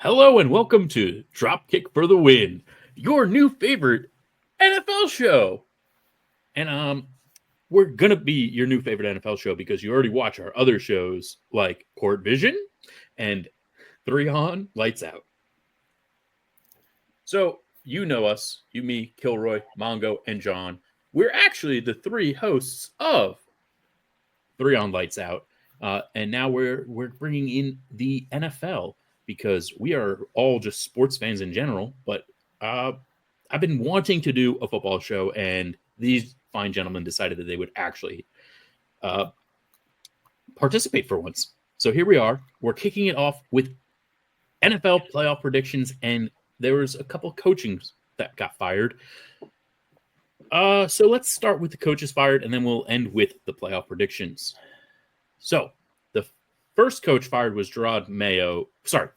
Hello and welcome to Dropkick for the Win, your new favorite NFL show. And we're gonna be your new favorite NFL show because you already watch our other shows like Court Vision and 3 On Lights Out. So you know us, you, me, Kilroy, Mongo, and John. We're actually the three hosts of 3 On Lights Out, and now we're bringing in the NFL because we are all just sports fans in general. But I've been wanting to do a football show, and these fine gentlemen decided that they would actually participate for once. So here we are. We're kicking it off with NFL playoff predictions, and there was a couple coachings that got fired. So let's start with the coaches fired, and then we'll end with the playoff predictions. So the first coach fired was Gerard Mayo. Sorry,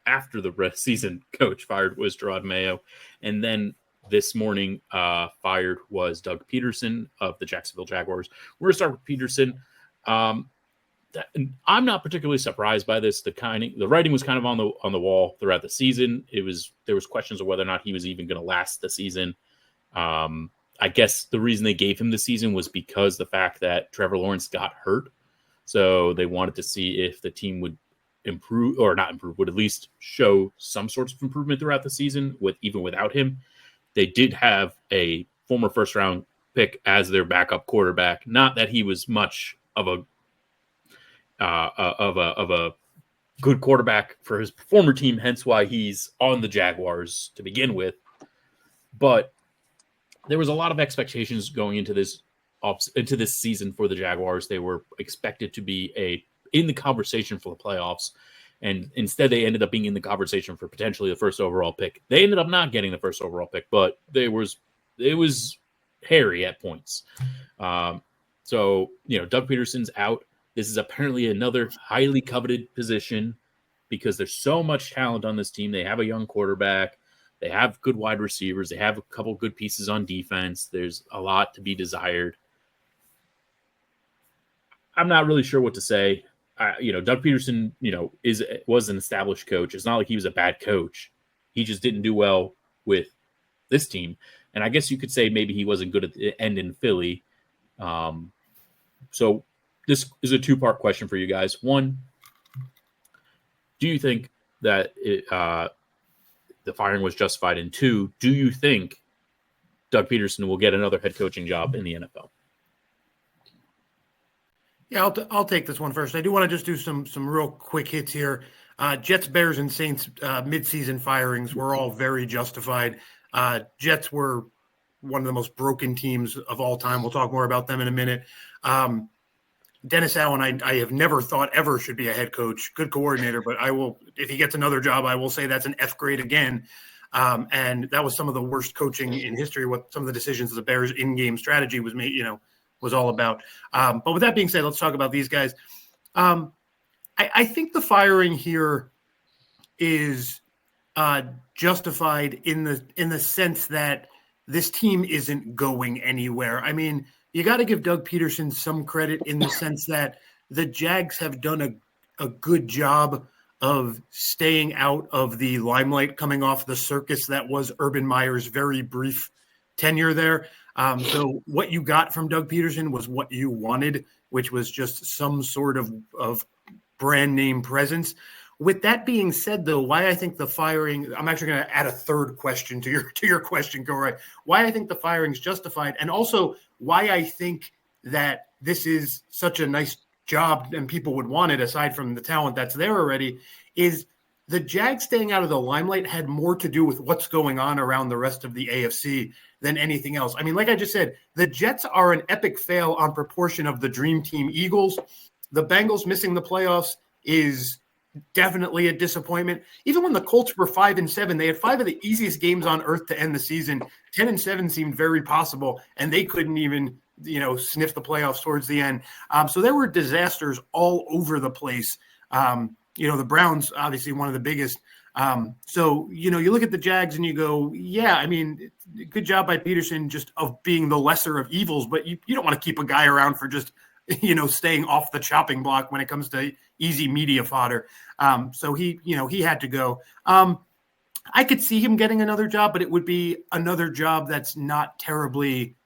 after the season coach fired was Gerard Mayo, and then this morning fired was Doug Peterson of the Jacksonville Jaguars. We're gonna start with Peterson. I'm not particularly surprised by this. The writing was kind of on the wall throughout the season. There was questions of whether or not he was even going to last the season. I guess the reason they gave him the season was because the fact that Trevor Lawrence got hurt. So they wanted to see if the team would improve or not improve, would at least show some sorts of improvement throughout the season even without him. They did have a former first round pick as their backup quarterback. Not that he was much of a good quarterback for his former team, hence why he's on the Jaguars to begin with. But there was a lot of expectations going into this season for the Jaguars. They were expected to be in the conversation for the playoffs, and instead they ended up being in the conversation for potentially the first overall pick. They ended up not getting the first overall pick, but it was hairy at points. So Doug Peterson's out. This is apparently another highly coveted position because there's so much talent on this team. They have a young quarterback. They have good wide receivers. They have a couple good pieces on defense. There's a lot to be desired. I'm not really sure what to say. Doug Peterson, was an established coach. It's not like he was a bad coach. He just didn't do well with this team. And I guess you could say maybe he wasn't good at the end in Philly. So this is a two-part question for you guys. One, do you think that the firing was justified? And two, do you think Doug Peterson will get another head coaching job in the NFL? Yeah, I'll take this one first. I do want to just do some real quick hits here. Jets, Bears, and Saints midseason firings were all very justified. Jets were one of the most broken teams of all time. We'll talk more about them in a minute. Dennis Allen, I have never thought ever should be a head coach. Good coordinator, but I will, if he gets another job, I will say that's an F grade again. And that was some of the worst coaching in history. What some of the decisions of the Bears in-game strategy was made, was all about. But with that being said, let's talk about these guys. I think the firing here is justified in the sense that this team isn't going anywhere. I mean, you got to give Doug Peterson some credit in the sense that the Jags have done a good job of staying out of the limelight coming off the circus that was Urban Meyer's very brief tenure there. So what you got from Doug Peterson was what you wanted, which was just some sort of brand name presence. With that being said, though, why I think the firing, I'm actually going to add a third question to your question, Corey. Why I think the firing is justified, and also why I think that this is such a nice job and people would want it, aside from the talent that's there already, is the Jags staying out of the limelight had more to do with what's going on around the rest of the AFC than anything else. I mean, like I just said, the Jets are an epic fail on proportion of the dream team Eagles. The Bengals missing the playoffs is definitely a disappointment. Even when the Colts were 5-7, they had 5 of the easiest games on earth to end the season. 10-7 seemed very possible, and they couldn't even, sniff the playoffs towards the end. So there were disasters all over the place. The Browns, obviously one of the biggest. So you look at the Jags and you go, yeah, I mean, good job by Peterson just of being the lesser of evils, but you don't want to keep a guy around for just staying off the chopping block when it comes to easy media fodder. So he had to go. I could see him getting another job, but it would be another job that's not terribly.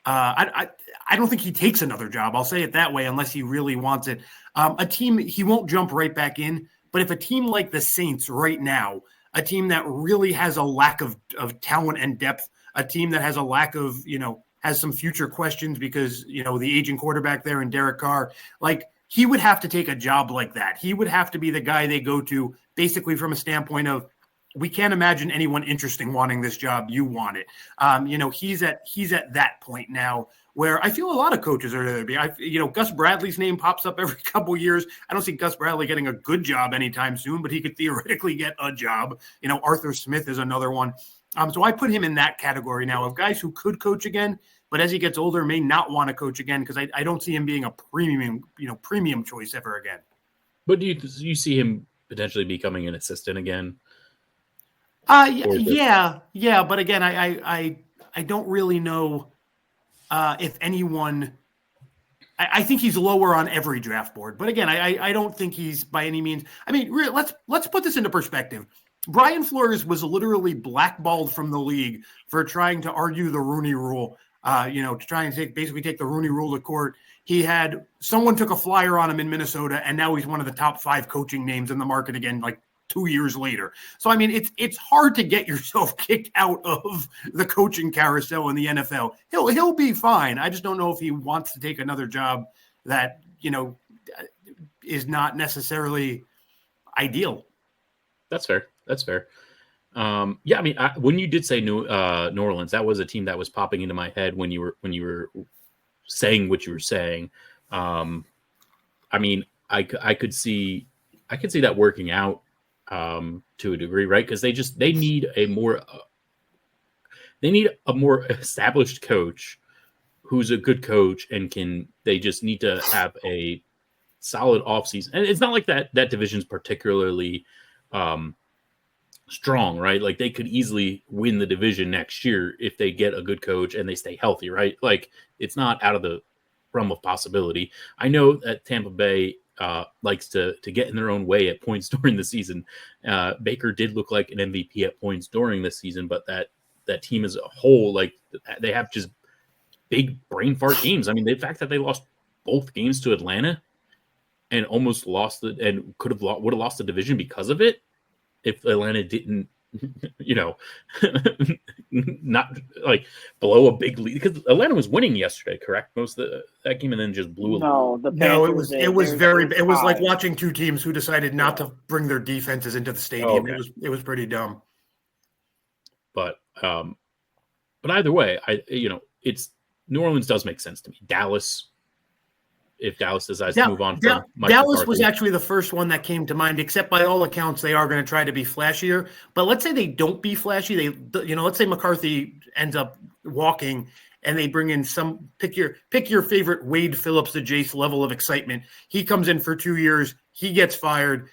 I don't think he takes another job. I'll say it that way, unless he really wants it. A team, he won't jump right back in. But if a team like the Saints right now, a team that really has a lack of talent and depth, a team that has a lack of, has some future questions because, the aging quarterback there and Derek Carr, he would have to take a job like that. He would have to be the guy they go to basically from a standpoint of, we can't imagine anyone interesting wanting this job. You want it. He's at that point now where I feel a lot of coaches are there to be. Gus Bradley's name pops up every couple years. I don't see Gus Bradley getting a good job anytime soon, but he could theoretically get a job. Arthur Smith is another one. So I put him in that category now of guys who could coach again, but as he gets older, may not want to coach again because I don't see him being a premium choice ever again. But do you see him potentially becoming an assistant again? Yeah. But again, I don't really know if anyone. I think he's lower on every draft board, but again, I don't think he's by any means. I mean, let's put this into perspective. Brian Flores was literally blackballed from the league for trying to argue the Rooney Rule. To try and take the Rooney Rule to court. Someone took a flyer on him in Minnesota, and now he's one of the top 5 coaching names in the market again, 2 years later. So, I mean, it's hard to get yourself kicked out of the coaching carousel in the NFL. He'll be fine. I just don't know if he wants to take another job that, is not necessarily ideal. That's fair. Yeah, I mean, when you did say New Orleans, that was a team that was popping into my head when you were saying what you were saying. I mean, I could see that working out to a degree, right? Because they need a more established coach who's a good coach and they just need to have a solid offseason. And it's not like that division's particularly strong, right? They could easily win the division next year if they get a good coach and they stay healthy, right? It's not out of the realm of possibility. I know that Tampa Bay likes to get in their own way at points during the season. Baker did look like an MVP at points during this season, but that team as a whole, they have just big brain fart games. I mean, the fact that they lost both games to Atlanta and almost lost would have lost the division because of it. If Atlanta didn't, not blow a big lead, because Atlanta was winning yesterday, correct? Most of that game, and then just blew. It was like watching two teams who decided not to bring their defenses into the stadium. Okay. It was pretty dumb. But either way, it's New Orleans does make sense to me. Dallas. If Dallas decides to move on from Mike Dallas McCarthy. Was actually the first one that came to mind, except by all accounts, they are going to try to be flashier. But let's say they don't be flashy. Let's say McCarthy ends up walking and they bring in pick your favorite Wade Phillips to Jace level of excitement. He comes in for 2 years. He gets fired.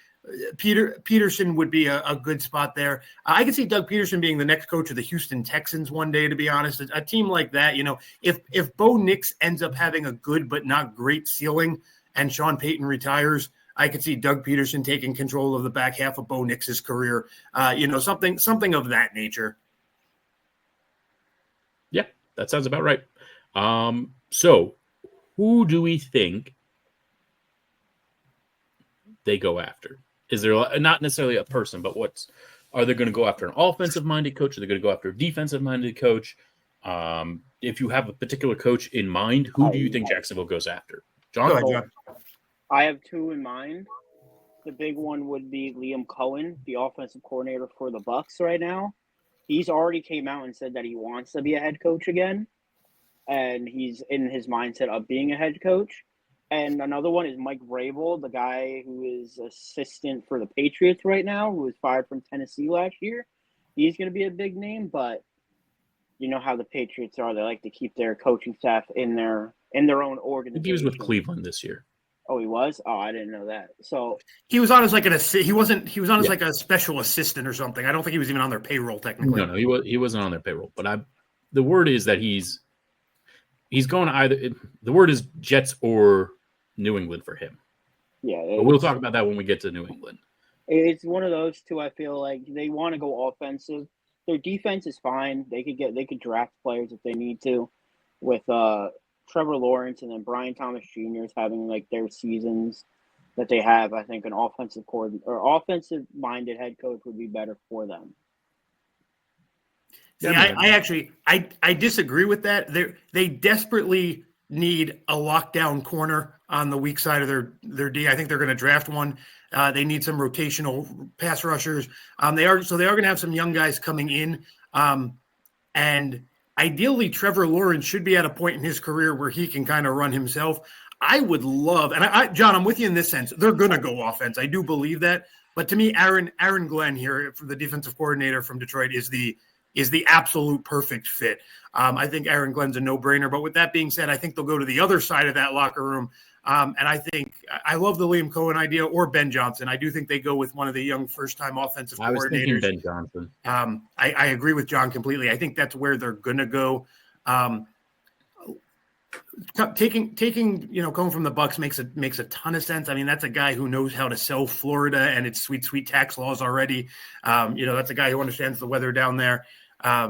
Peterson would be a good spot there. I could see Doug Peterson being the next coach of the Houston Texans one day, to be honest. A team like that, if Bo Nix ends up having a good but not great ceiling and Sean Payton retires, I could see Doug Peterson taking control of the back half of Bo Nix's career. Something of that nature. Yeah, that sounds about right. So who do we think they go after? Is there not necessarily a person, but are they going to go after an offensive-minded coach? Are they going to go after a defensive-minded coach? If you have a particular coach in mind, who do you think Jacksonville goes after? John? Go ahead, John. I have 2 in mind. The big one would be Liam Cohen, the offensive coordinator for the Bucs right now. He's already came out and said that he wants to be a head coach again, and he's in his mindset of being a head coach. And another one is Mike Vrabel, the guy who is assistant for the Patriots right now, who was fired from Tennessee last year. He's going to be a big name, but you know how the Patriots are. They like to keep their coaching staff in their own organization. He was with Cleveland this year. Oh, he was? Oh, I didn't know that. So he was on as like like a special assistant or something. I don't think he was even on their payroll technically. No, he wasn't on their payroll. But the word is that he's he's going either. The word is Jets or New England for him. Yeah, But we'll talk about that when we get to New England. it's one of those two. I feel like they want to go offensive. Their defense is fine. They could draft players if they need to, with Trevor Lawrence and then Brian Thomas Jr. is having like their seasons that they have. I think an offensive minded head coach would be better for them. Yeah, I disagree with that. They desperately need a lockdown corner on the weak side of their D. I think they're going to draft one. They need some rotational pass rushers. They are going to have some young guys coming in. And ideally, Trevor Lawrence should be at a point in his career where he can kind of run himself. I would love, and John, I'm with you in this sense. They're going to go offense. I do believe that. But to me, Aaron Glenn here, the defensive coordinator from Detroit, is the absolute perfect fit. I think Aaron Glenn's a no-brainer. But with that being said, I think they'll go to the other side of that locker room. And I think I love the Liam Cohen idea or Ben Johnson. I do think they go with one of the young first-time offensive coordinators. I was thinking Ben Johnson. I agree with John completely. I think that's where they're going to go. Taking Cohen from the Bucs makes a ton of sense. I mean, that's a guy who knows how to sell Florida and its sweet tax laws already. That's a guy who understands the weather down there. I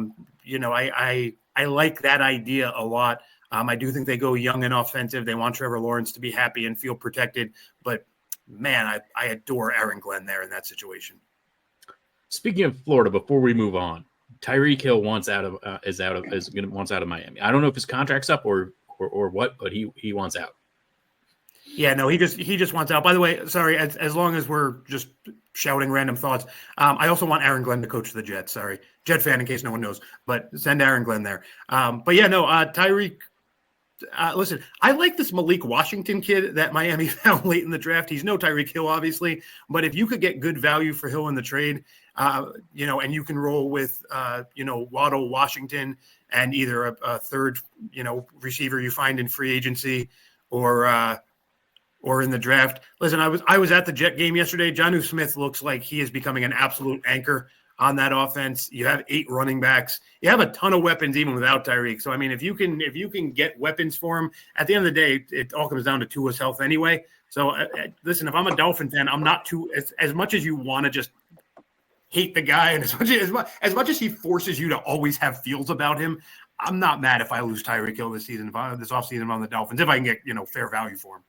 like that idea a lot. I do think they go young and offensive. They want Trevor Lawrence to be happy and feel protected. But man, I adore Aaron Glenn there in that situation. Speaking of Florida, before we move on, Tyreek Hill wants out of Miami. I don't know if his contract's up or what, but he wants out. Yeah, no, he just wants out. By the way, sorry, as long as we're just shouting random thoughts, I also want Aaron Glenn to coach the Jets. Sorry, Jet fan, in case no one knows, but send Aaron Glenn there. But yeah, no, Tyreek. Listen, I like this Malik Washington kid that Miami found late in the draft. He's no Tyreek Hill, obviously, but if you could get good value for Hill in the trade, and you can roll with, Waddle, Washington, and either a third, receiver you find in free agency or in the draft. Listen, I was at the Jet game yesterday. Jonnu Smith looks like he is becoming an absolute anchor on that offense. You have 8 running backs. You have a ton of weapons even without Tyreek. So I mean, if you can get weapons for him, at the end of the day, it all comes down to Tua's health anyway. So listen, if I'm a Dolphin fan, I'm not too as much as you want to just hate the guy, and as much as he forces you to always have feels about him, I'm not mad if I lose Tyreek Hill this offseason on the Dolphins if I can get fair value for him.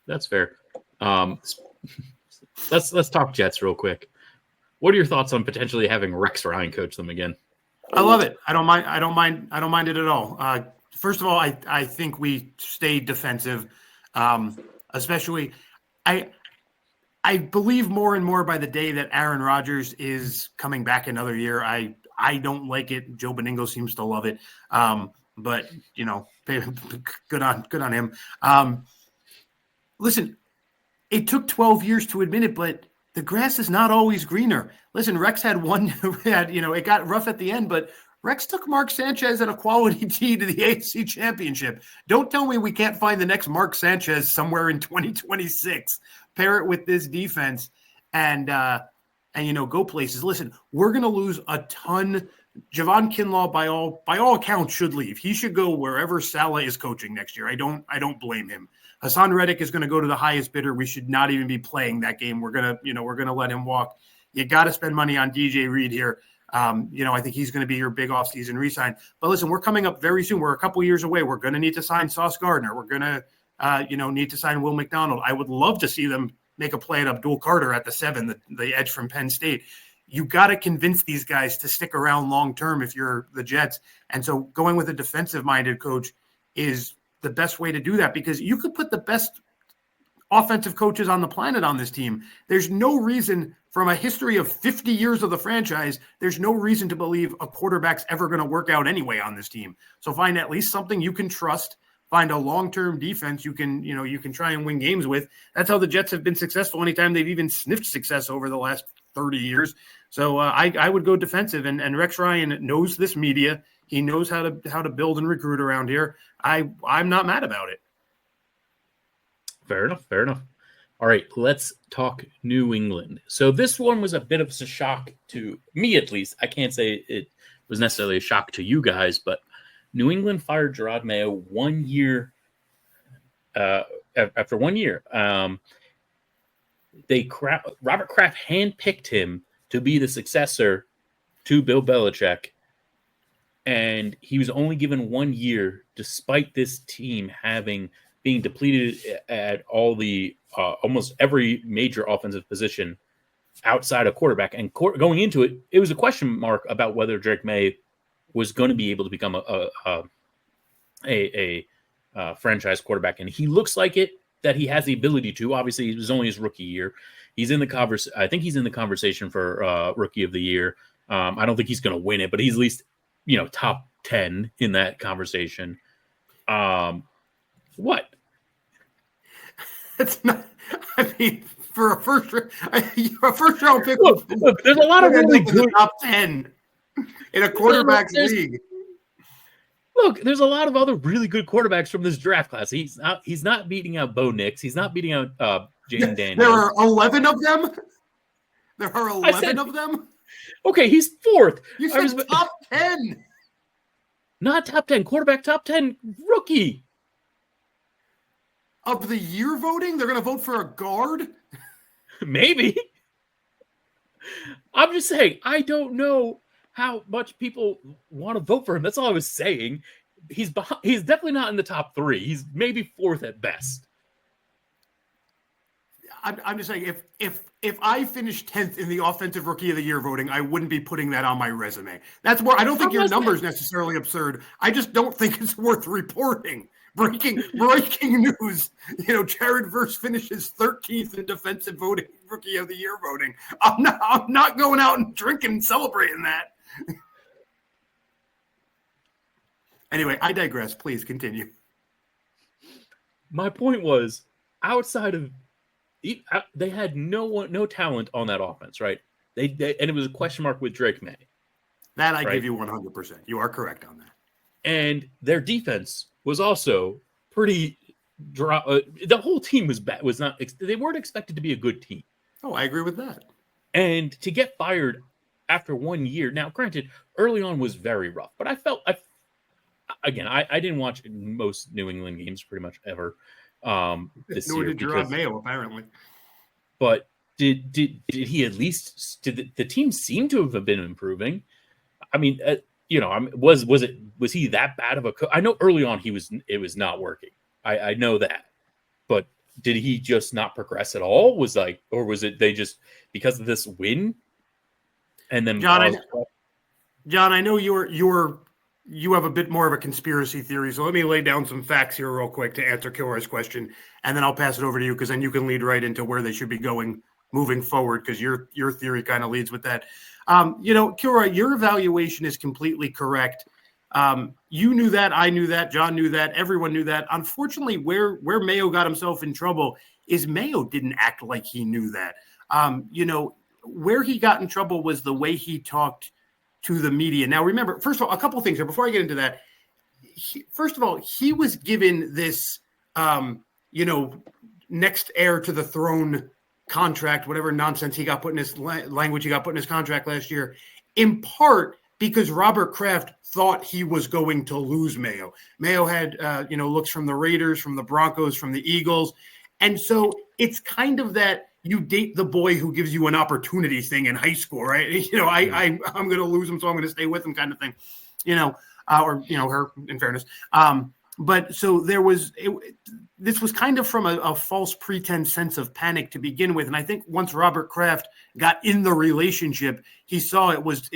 That's fair. Let's talk Jets real quick. What are your thoughts on potentially having Rex Ryan coach them again? I love it. I don't mind it at all. First of all, I think we stay defensive, especially I believe more and more by the day that Aaron Rodgers is coming back another year. I don't like it. Joe Beningo seems to love it. But good on him. Listen, it took 12 years to admit it, but the grass is not always greener. Listen, Rex had it got rough at the end, but Rex took Mark Sanchez and a quality T to the AFC Championship. Don't tell me we can't find the next Mark Sanchez somewhere in 2026. Pair it with this defense and go places. Listen, we're going to lose a ton. Javon Kinlaw, by all accounts, should leave. He should go wherever Saleh is coaching next year. I don't blame him. Hassan Reddick is going to go to the highest bidder. We should not even be playing that game. We're gonna let him walk. You got to spend money on DJ Reed here. I think he's going to be your big offseason re-sign. But listen, we're coming up very soon. We're a couple years away. We're going to need to sign Sauce Gardner. We're going to, need to sign Will McDonald. I would love to see them make a play at Abdul Carter at the 7, the edge from Penn State. You got to convince these guys to stick around long-term if you're the Jets. And so going with a defensive-minded coach is the best way to do that, because you could put the best offensive coaches on the planet on this team. There's no reason, from a history of 50 years of the franchise, there's no reason to believe a quarterback's ever going to work out anyway on this team. So find at least something you can trust, find a long-term defense you can try and win games with. That's how the Jets have been successful anytime they've even sniffed success over the last 30 years. So I would go defensive, and Rex Ryan knows this media. He knows how to build and recruit around here. I'm not mad about it. Fair enough. All right, let's talk New England. So this one was a bit of a shock to me, at least. I can't say it was necessarily a shock to you guys, but New England fired Gerard Mayo 1 year. After 1 year, Robert Kraft handpicked him to be the successor to Bill Belichick, and he was only given 1 year, despite this team being depleted at all the almost every major offensive position outside of quarterback. And going into it, it was a question mark about whether Drake May was going to be able to become a franchise quarterback, and he looks like it, that he has the ability to. Obviously, it was only his rookie year. He's in the I think he's in the conversation for rookie of the year. I don't think he's going to win it, but he's at least top 10 in that conversation. What? It's not. I mean, for a first round pick. Look, there's a lot of really good top 10 in a quarterback's league. Look, there's a lot of other really good quarterbacks from this draft class. He's not beating out Bo Nix. He's not beating out Jaden Daniels. There are 11 of them? There are 11 of them? Okay, he's fourth. You said top 10. Not top 10. Quarterback top 10 rookie. Of the year voting? They're going to vote for a guard? Maybe. I'm just saying, I don't know how much people want to vote for him. That's all I was saying. He's definitely not in the top 3. He's maybe 4th at best. I'm just saying, if I finished 10th in the offensive rookie of the year voting, I wouldn't be putting that on my resume. That's more. I don't think your number is necessarily absurd. I just don't think it's worth reporting. Breaking news. Jared Verse finishes 13th in defensive voting, rookie of the year voting. I'm not going out and drinking and celebrating that. Anyway, I digress. Please continue. My point was, outside of they had no talent on that offense, right? They and it was a question mark with Drake May. That I give you 100%. You are correct on that. And their defense was also pretty dry. The whole team was bad. They weren't expected to be a good team. Oh, I agree with that. And to get fired after 1 year. Now, granted, early on was very rough, but I didn't watch most New England games pretty much ever this year. Nor did Gerard Mayo, apparently. But did he at least? Did the team seem to have been improving? I mean, was he that bad of a coach? I know early on it was not working. I know that, but did he just not progress at all? Or was it they just because of this win? And then John, I know you have a bit more of a conspiracy theory, so let me lay down some facts here real quick to answer Kilroy's question, and then I'll pass it over to you because then you can lead right into where they should be going moving forward because your theory kind of leads with that. Kilroy, your evaluation is completely correct. You knew that, I knew that, John knew that, everyone knew that. Unfortunately, where Mayo got himself in trouble is Mayo didn't act like he knew that. Where he got in trouble was the way he talked to the media. Now, remember, first of all, a couple of things here before I get into that. First of all, he was given this, next heir to the throne contract, whatever nonsense he got put in his language he got put in his contract last year, in part because Robert Kraft thought he was going to lose Mayo. Mayo had, looks from the Raiders, from the Broncos, from the Eagles. And so it's kind of that you date the boy who gives you an opportunity thing in high school, right? I'm going to lose him, so I'm going to stay with him kind of thing, her, in fairness. But so this was kind of from a false pretense sense of panic to begin with. And I think once Robert Kraft got in the relationship, he saw it was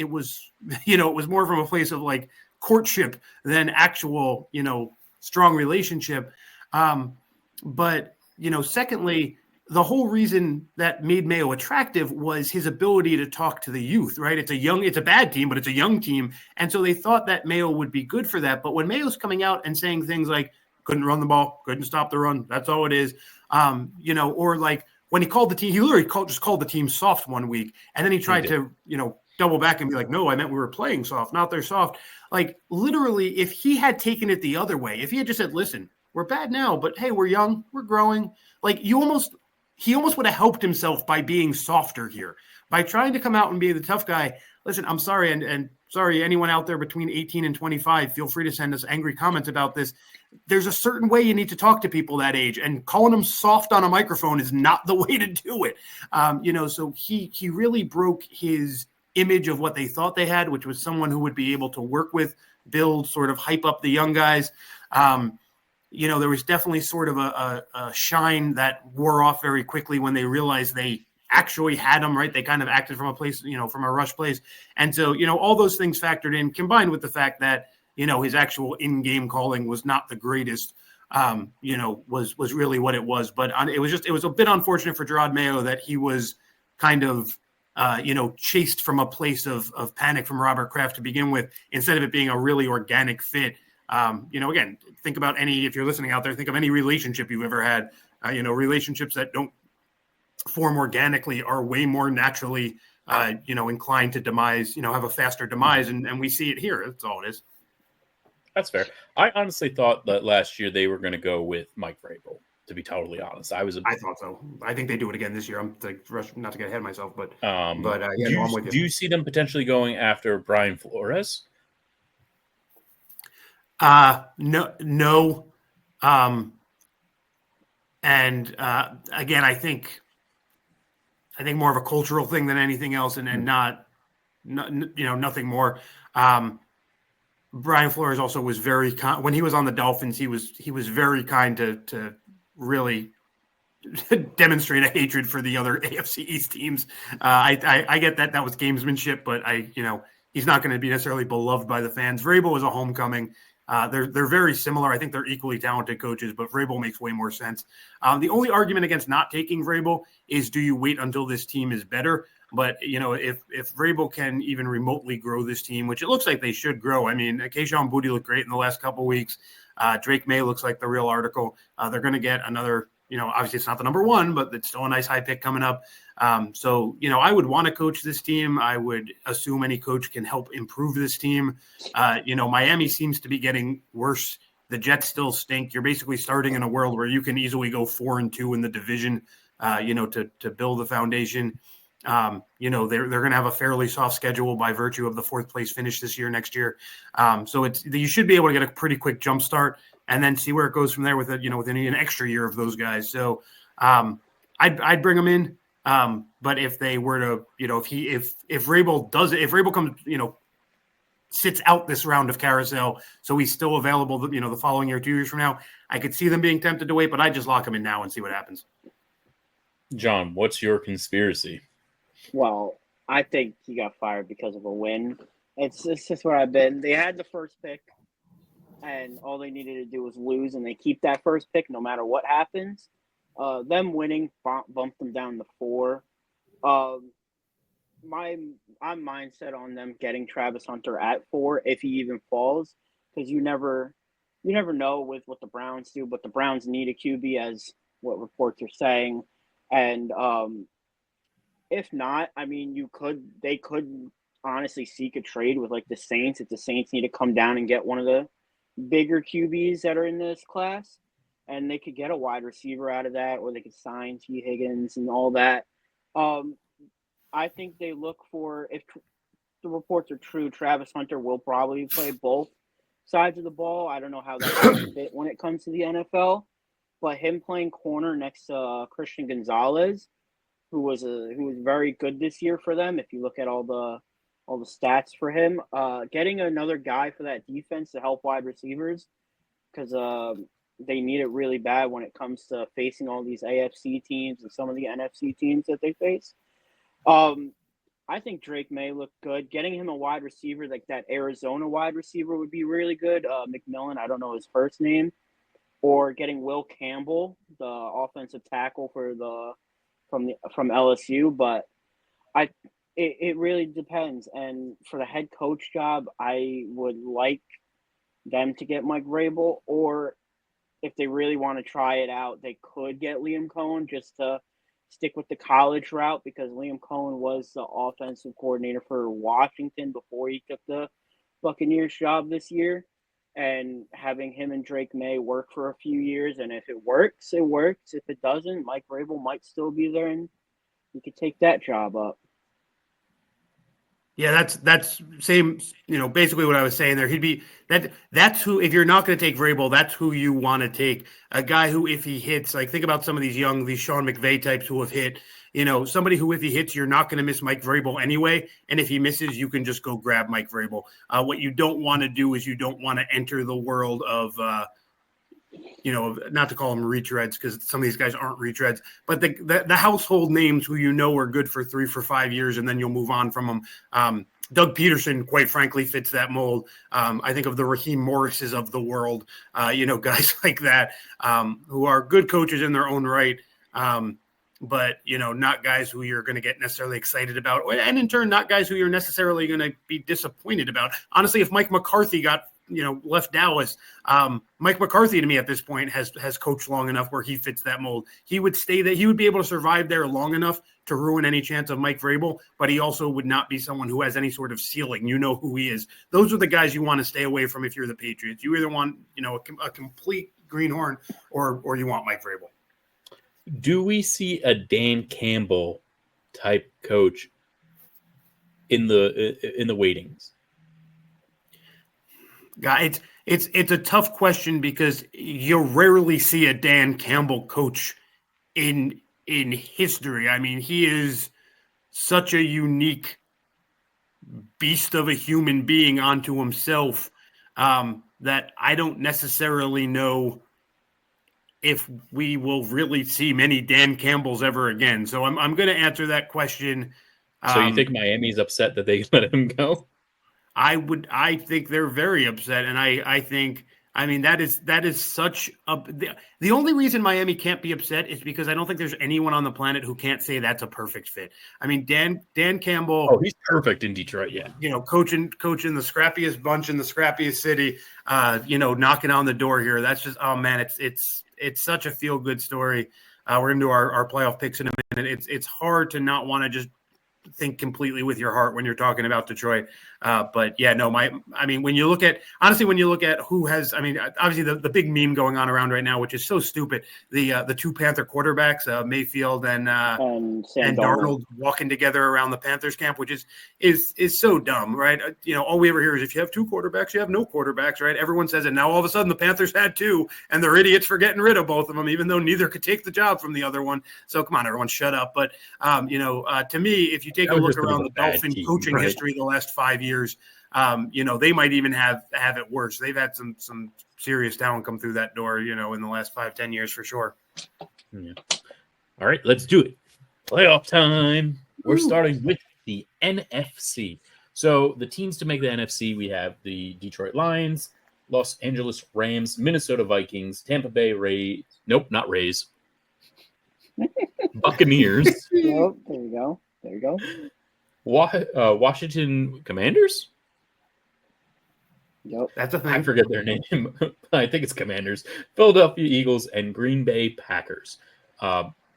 more from a place of like courtship than actual, strong relationship. But secondly, the whole reason that made Mayo attractive was his ability to talk to the youth, right? It's a bad team, but it's a young team. And so they thought that Mayo would be good for that. But when Mayo's coming out and saying things like, couldn't run the ball, couldn't stop the run, that's all it is. Or like when he called the team, he literally just called the team soft one week. And then he tried to, double back and be like, no, I meant we were playing soft, not they're soft. Like literally, if he had taken it the other way, if he had just said, listen, we're bad now, but hey, we're young, we're growing. Like he almost would have helped himself by being softer here, by trying to come out and be the tough guy. listen, I'm sorry, and sorry, anyone out there between 18 and 25, feel free to send us angry comments about this. There's a certain way you need to talk to people that age, and calling them soft on a microphone is not the way to do it. So he really broke his image of what they thought they had, which was someone who would be able to work with, build, sort of hype up the young guys. There was definitely sort of a shine that wore off very quickly when they realized they actually had him, right? They kind of acted from a place, from a rush place. And so, all those things factored in, combined with the fact that, his actual in-game calling was not the greatest, was really what it was. But it was a bit unfortunate for Gerard Mayo that he was kind of, chased from a place of panic from Robert Kraft to begin with, instead of it being a really organic fit. Again, think about if you're listening out there, think of any relationship you've ever had. Relationships that don't form organically are way more naturally, inclined to demise, have a faster demise. And we see it here. That's all it is. That's fair. I honestly thought that last year they were going to go with Mike Vrabel, to be totally honest. I thought so. I think they do it again this year. I'm not to get ahead of myself, but I'm with you. Do you see them potentially going after Brian Flores? No. Again, I think more of a cultural thing than anything else, and not nothing more. Brian Flores also was very when he was on the Dolphins, he was very kind to really demonstrate a hatred for the other AFC East teams. I get that was gamesmanship, but he's not going to be necessarily beloved by the fans. Vrabel was a homecoming. They're very similar. I think they're equally talented coaches, but Vrabel makes way more sense. The only argument against not taking Vrabel is, do you wait until this team is better? But, if Vrabel can even remotely grow this team, which it looks like they should grow. I mean, Kayshon Boutte looked great in the last couple of weeks. Drake May looks like the real article. They're going to get another, obviously it's not the number one, but it's still a nice high pick coming up. So I would want to coach this team. I would assume any coach can help improve this team. Miami seems to be getting worse. The Jets still stink. You're basically starting in a world where you can easily go 4-2 in the division, to build the foundation. They're going to have a fairly soft schedule by virtue of the 4th place finish this year, next year. So you should be able to get a pretty quick jump start and then see where it goes from there with within an extra year of those guys. So I'd bring them in. But if they were to, if Vrabel does it, if Vrabel comes, sits out this round of carousel, so he's still available, the following year, 2 years from now, I could see them being tempted to wait, but I'd just lock him in now and see what happens. John, what's your conspiracy? Well, I think he got fired because of a win. It's just where I've been. They had the first pick, and all they needed to do was lose, and they keep that first pick no matter what happens. Them winning bumped them down to 4. I'm mindset on them getting Travis Hunter at 4 if he even falls, because you never know with what the Browns do, but the Browns need a QB, as what reports are saying, and if not, I mean, they could honestly seek a trade with like the Saints if the Saints need to come down and get one of the bigger QBs that are in this class, and they could get a wide receiver out of that, or they could sign T. Higgins and all that. I think they look for, if the reports are true, Travis Hunter will probably play both sides of the ball. I don't know how that's going to fit when it comes to the NFL, but him playing corner next to Christian Gonzalez, who was very good this year for them. If you look at all the stats for him, getting another guy for that defense to help wide receivers, because they need it really bad when it comes to facing all these AFC teams and some of the NFC teams that they face. I think Drake May looked good. Getting him a wide receiver like that Arizona wide receiver would be really good. McMillan, I don't know his first name, or getting Will Campbell, the offensive tackle from LSU, but it really depends. And for the head coach job, I would like them to get Mike Vrabel, or if they really want to try it out, they could get Liam Cohen just to stick with the college route, because Liam Cohen was the offensive coordinator for Washington before he took the Buccaneers job this year. And having him and Drake May work for a few years, and if it works, it works. If it doesn't, Mike Vrabel might still be there, and you could take that job up. Yeah, that's same, basically what I was saying there. He'd be that's who, if you're not going to take Vrabel, that's who you want to take. A guy who, if he hits, like think about some of these Sean McVay types who have hit, somebody who, if he hits, you're not going to miss Mike Vrabel anyway. And if he misses, you can just go grab Mike Vrabel. What you don't want to do is you don't want to enter the world of, not to call them retreads because some of these guys aren't retreads, but the household names who are good for 3 for 5 years and then you'll move on from them. Doug Peterson, quite frankly, fits that mold. I think of the Raheem Morrises of the world, guys like that who are good coaches in their own right. But, not guys who you're going to get necessarily excited about. And in turn, not guys who you're necessarily going to be disappointed about. Honestly, if Mike McCarthy got left Dallas. Mike McCarthy to me at this point has coached long enough where he fits that mold. He would stay there. He would be able to survive there long enough to ruin any chance of Mike Vrabel, but he also would not be someone who has any sort of ceiling. You know who he is. Those are the guys you want to stay away from if you're the Patriots. You either want, a complete greenhorn or you want Mike Vrabel. Do we see a Dan Campbell type coach in the waitings? God, it's a tough question because you rarely see a Dan Campbell coach in history. I mean, he is such a unique beast of a human being onto himself that I don't necessarily know if we will really see many Dan Campbells ever again. So I'm going to answer that question. So you think Miami's upset that they let him go? I think they're very upset. And I think, that is such the only reason Miami can't be upset is because I don't think there's anyone on the planet who can't say that's a perfect fit. I mean, Dan Campbell. Oh, he's perfect in Detroit. Yeah. Coaching the scrappiest bunch in the scrappiest city, knocking on the door here. That's just, oh man, it's such a feel good story. We're going to do our playoff picks in a minute. It's hard to not want to just think completely with your heart when you're talking about Detroit. But yeah, no, when you look at who has, obviously the big meme going on around right now, which is so stupid, the two Panther quarterbacks, Mayfield and Darnold walking together around the Panthers camp, which is so dumb, right? All we ever hear is if you have two quarterbacks, you have no quarterbacks, right? Everyone says it. Now all of a sudden the Panthers had two and they're idiots for getting rid of both of them, even though neither could take the job from the other one. So come on, everyone, shut up. But to me, if you take a look around the Dolphin coaching history the last 5 years, they might even have it worse. They've had some serious talent come through that door, in the last 5-10 years for sure. Yeah. All right, let's do it. Playoff time. We're starting with the NFC. So the teams to make the NFC, we have the Detroit Lions, Los Angeles Rams, Minnesota Vikings, Tampa Bay Rays. Nope, not Rays. Buccaneers. Nope, there you go. Washington Commanders? Yep. That's a thing. I forget their name. I think it's Commanders. Philadelphia Eagles and Green Bay Packers.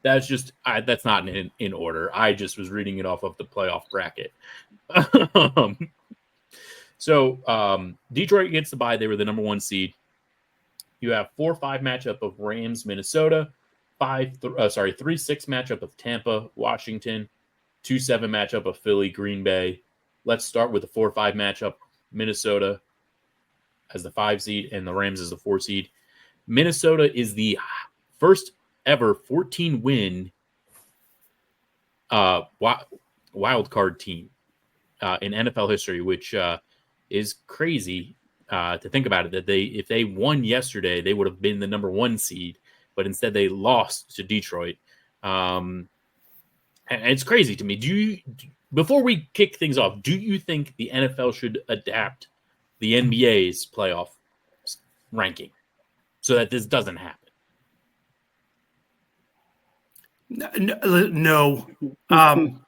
That's not in order. I just was reading it off of the playoff bracket. So Detroit gets the bye. They were the number 1 seed. You have 4-5 matchup of Rams, Minnesota. 3-6 matchup of Tampa, Washington. 2-7 matchup of Philly, Green Bay. Let's start with the 4-5 matchup. Minnesota as the 5 seed and the Rams as the 4 seed. Minnesota is the first ever 14-win wild card team in NFL history, which is crazy to think about it. That if they won yesterday, they would have been the number 1 seed, but instead they lost to Detroit. And it's crazy to me. Before we kick things off, do you think the NFL should adapt the NBA's playoff ranking so that this doesn't happen? No. And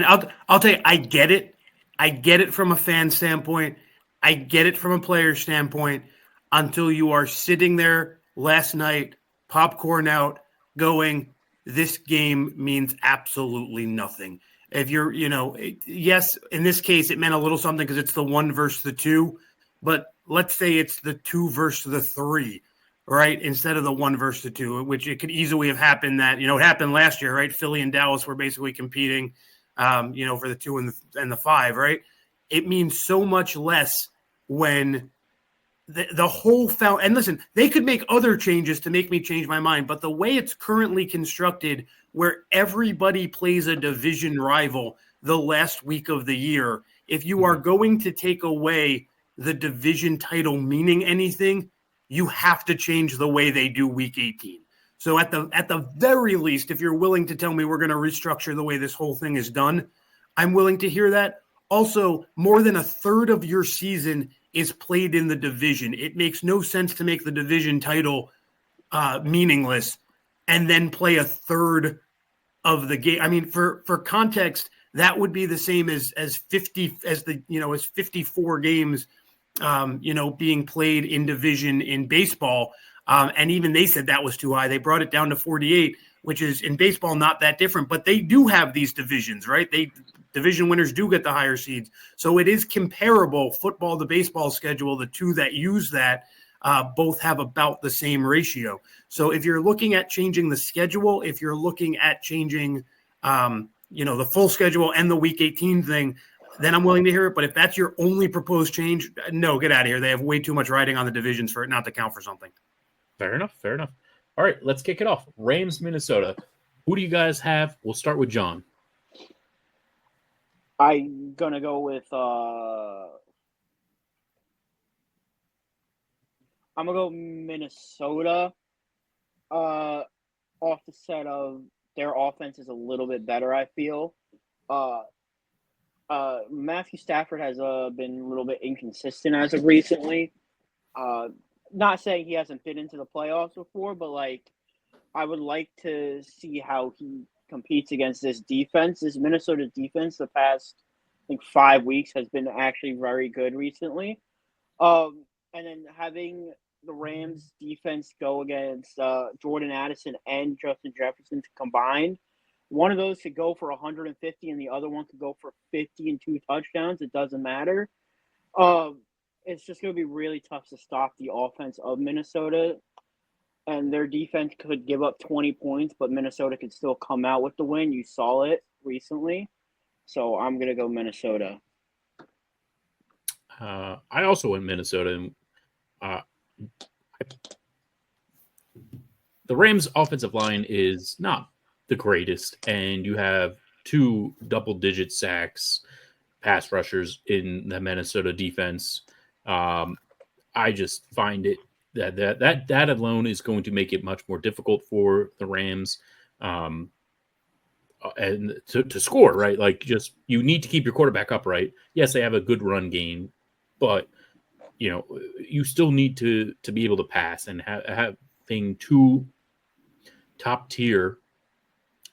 I'll tell you, I get it. I get it from a fan standpoint. I get it from a player standpoint until you are sitting there last night, popcorn out, going, this game means absolutely nothing. If you're, yes, in this case, it meant a little something because it's the 1 versus the 2, but let's say it's the 2 versus the 3, right? Instead of the 1 versus the 2, which it could easily have happened that, it happened last year, right? Philly and Dallas were basically competing. for the 2 and the 5, right? It means so much less when the whole and listen, they could make other changes to make me change my mind, but the way it's currently constructed, where everybody plays a division rival the last week of the year, if you are going to take away the division title meaning anything, you have to change the way they do week 18. So at the very least, if you're willing to tell me we're going to restructure the way this whole thing is done, I'm willing to hear that. Also, more than a third of your season is played in the division. It makes no sense to make the division title meaningless and then play a third of the game. I mean, for context, that would be the same as 54 games, being played in division in baseball. And even they said that was too high. They brought it down to 48, which is in baseball not that different, but they do have these divisions, right? Division winners do get the higher seeds. So it is comparable, football to baseball schedule. The two that use that both have about the same ratio. So if you're looking at changing the schedule, if you're looking at changing, the full schedule and the week 18 thing, then I'm willing to hear it. But if that's your only proposed change, no, get out of here. They have way too much riding on the divisions for it not to count for something. Fair enough. All right, let's kick it off. Rams, Minnesota. Who do you guys have? We'll start with John. I'm going to go with I'm going to go Minnesota off the set of their offense is a little bit better, I feel. Matthew Stafford has been a little bit inconsistent as of recently. Not saying he hasn't been into the playoffs before, but I would like to see how he competes against this defense. This Minnesota defense the past, 5 weeks has been actually very good recently. And then having the Rams defense go against Jordan Addison and Justin Jefferson combined, one of those could go for 150 and the other one could go for 50 and 2 touchdowns. It doesn't matter. It's just going to be really tough to stop the offense of Minnesota. And their defense could give up 20 points, but Minnesota could still come out with the win. You saw it recently. So I'm going to go Minnesota. I also went Minnesota. And, the Rams' offensive line is not the greatest, and you have 2 double-digit sacks, pass rushers in the Minnesota defense. I just find it that alone is going to make it much more difficult for the Rams and to score, right? You need to keep your quarterback upright. Yes, they have a good run game, but you still need to be able to pass, and having 2 top tier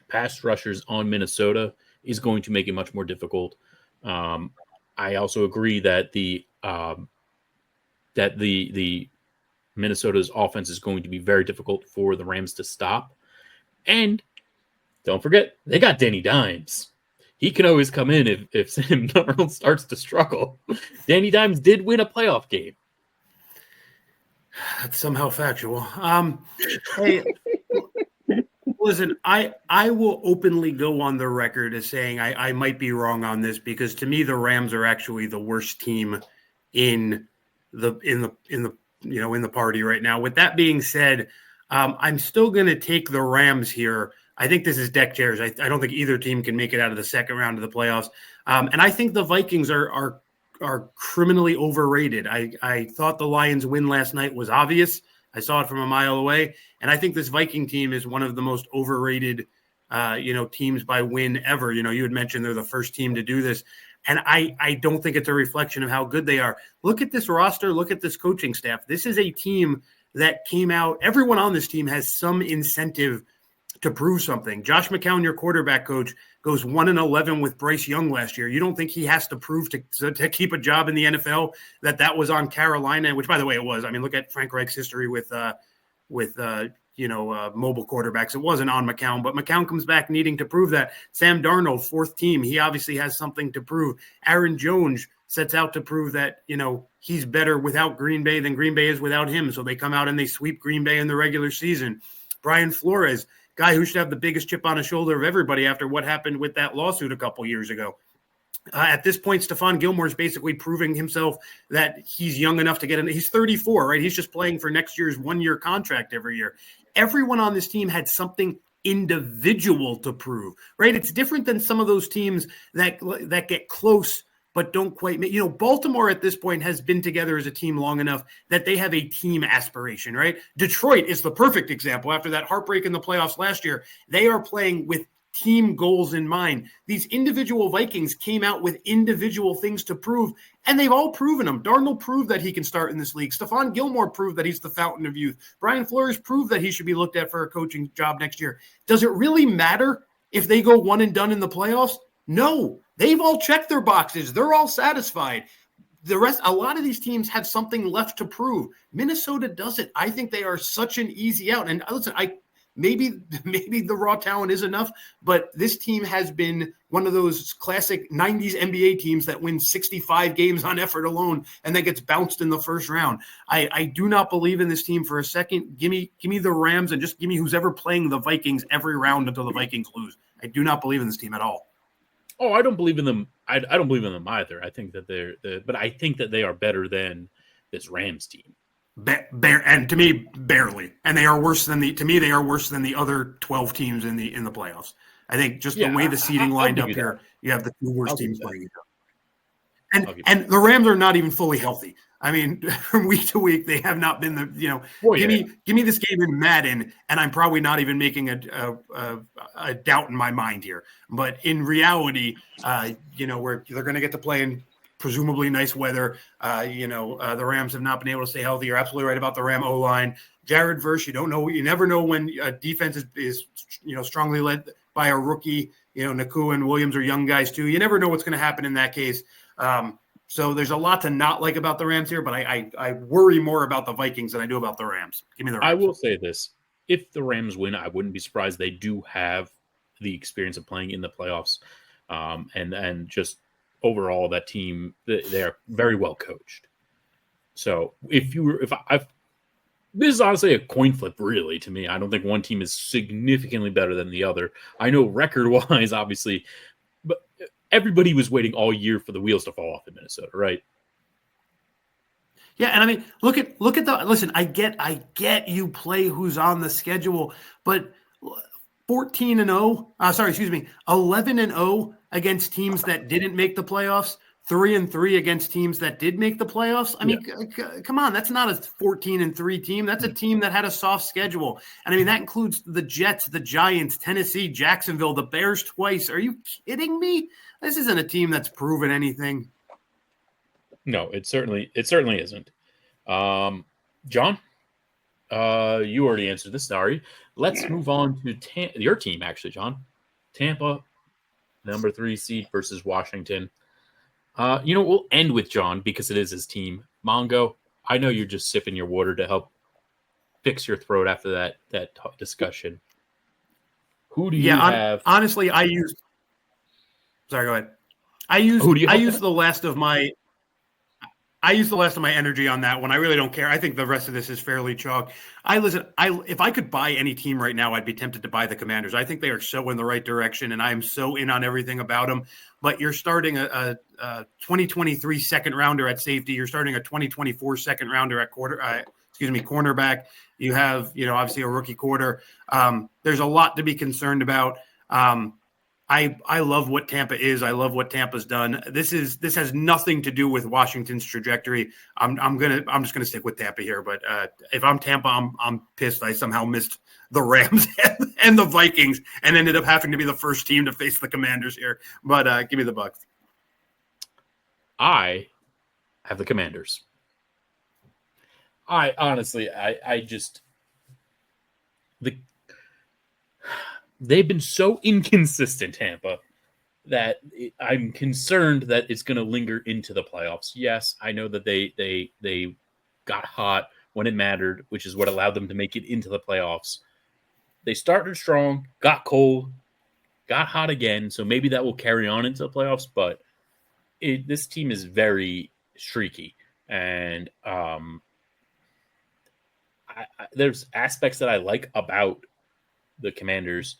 pass rushers on Minnesota is going to make it much more difficult. I also agree that the Minnesota's offense is going to be very difficult for the Rams to stop. And don't forget, they got Danny Dimes. He can always come in if Sam Darnold starts to struggle. Danny Dimes did win a playoff game. That's somehow factual. Hey, listen, I will openly go on the record as saying I might be wrong on this, because to me the Rams are actually the worst team in the party right now. With that being said, I'm still going to take the Rams here. I think this is deck chairs. I don't think either team can make it out of the second round of the playoffs. And I think the Vikings are criminally overrated. I thought the Lions' win last night was obvious. I saw it from a mile away. And I think this Viking team is one of the most overrated, teams by win ever. You had mentioned they're the first team to do this. And I don't think it's a reflection of how good they are. Look at this roster. Look at this coaching staff. This is a team that came out. Everyone on this team has some incentive to prove something. Josh McCown, your quarterback coach, goes 1-11 with Bryce Young last year. You don't think he has to prove to keep a job in the NFL that was on Carolina, which, by the way, it was. I mean, look at Frank Reich's history with mobile quarterbacks. It wasn't on McCown, but McCown comes back needing to prove that. Sam Darnold, 4th team, he obviously has something to prove. Aaron Jones sets out to prove that, he's better without Green Bay than Green Bay is without him. So they come out and they sweep Green Bay in the regular season. Brian Flores guy who should have the biggest chip on his shoulder of everybody after what happened with that lawsuit a couple years ago. At this point, Stephon Gilmore is basically proving himself that he's young enough to get in. He's 34, right? He's just playing for next year's one-year contract every year. Everyone on this team had something individual to prove, right? It's different than some of those teams that get close but don't quite make. Baltimore at this point has been together as a team long enough that they have a team aspiration, right? Detroit is the perfect example. After that heartbreak in the playoffs last year, they are playing with team goals in mind. These individual Vikings came out with individual things to prove, and they've all proven them. Darnold proved that he can start in this league. Stephon Gilmore proved that he's the fountain of youth. Brian Flores proved that he should be looked at for a coaching job next year. Does it really matter if they go one and done in the playoffs? No. They've all checked their boxes. They're all satisfied. The rest, a lot of these teams have something left to prove. Minnesota doesn't. I think they are such an easy out. And listen, Maybe the raw talent is enough, but this team has been one of those classic 90s NBA teams that wins 65 games on effort alone and then gets bounced in the first round. I do not believe in this team for a second. Give me the Rams and just give me who's ever playing the Vikings every round until the Vikings lose. I do not believe in this team at all. Oh, I don't believe in them. I don't believe in them either. I think that but I think that they are better than this Rams team. And to me, barely. And they are worse than they are worse than the other 12 teams in the playoffs. I think just the way the seeding lined up here, you have the two worst teams playing each other. And the Rams are not even fully healthy. I mean, from week to week, they have not been give me this game in Madden, and I'm probably not even making a doubt in my mind here. But in reality, where they're going to get to play in presumably nice weather. The Rams have not been able to stay healthy. You're absolutely right about the Ram O-line. Jared Verse, you never know when a defense is strongly led by a rookie. Nakua and Williams are young guys too. You never know what's going to happen in that case. So there's a lot to not like about the Rams here, but I worry more about the Vikings than I do about the Rams. Give me the Rams. I will say this. If the Rams win, I wouldn't be surprised. They do have the experience of playing in the playoffs. And just overall, that team, they are very well coached. So this is honestly a coin flip, really, to me. I don't think one team is significantly better than the other. I know record-wise, obviously, but everybody was waiting all year for the wheels to fall off in Minnesota, right? Yeah, and I mean, look at listen, I get you play who's on the schedule, but 11-0 against teams that didn't make the playoffs, 3-3 against teams that did make the playoffs. I mean, come on, that's not a 14-3 team. That's a team that had a soft schedule. And I mean, that includes the Jets, the Giants, Tennessee, Jacksonville, the Bears twice. Are you kidding me? This isn't a team that's proven anything. No, it certainly isn't. John, you already answered this. Sorry. Let's move on to your team, actually, John. Tampa, number 3 seed versus Washington. We'll end with John because it is his team. Mongo, I know you're just sipping your water to help fix your throat after that discussion. Who do you have? Honestly, sorry, go ahead. I used the last of my energy on that one. I really don't care. I think the rest of this is fairly chalk. If I could buy any team right now, I'd be tempted to buy the Commanders. I think they are so in the right direction, and I am so in on everything about them. But you're starting a 2023 second rounder at safety. You're starting a 2024 second rounder at cornerback. You have, obviously a rookie quarter. There's a lot to be concerned about. I love what Tampa is. I love what Tampa's done. This has nothing to do with Washington's trajectory. I'm just gonna stick with Tampa here. But if I'm Tampa, I'm pissed. I somehow missed the Rams and the Vikings and ended up having to be the first team to face the Commanders here. But give me the Bucs. I have the Commanders. They've been so inconsistent, Tampa, that I'm concerned that it's going to linger into the playoffs. Yes, I know that they got hot when it mattered, which is what allowed them to make it into the playoffs. They started strong, got cold, got hot again, so maybe that will carry on into the playoffs, but this team is very streaky, and there's aspects that I like about the Commanders.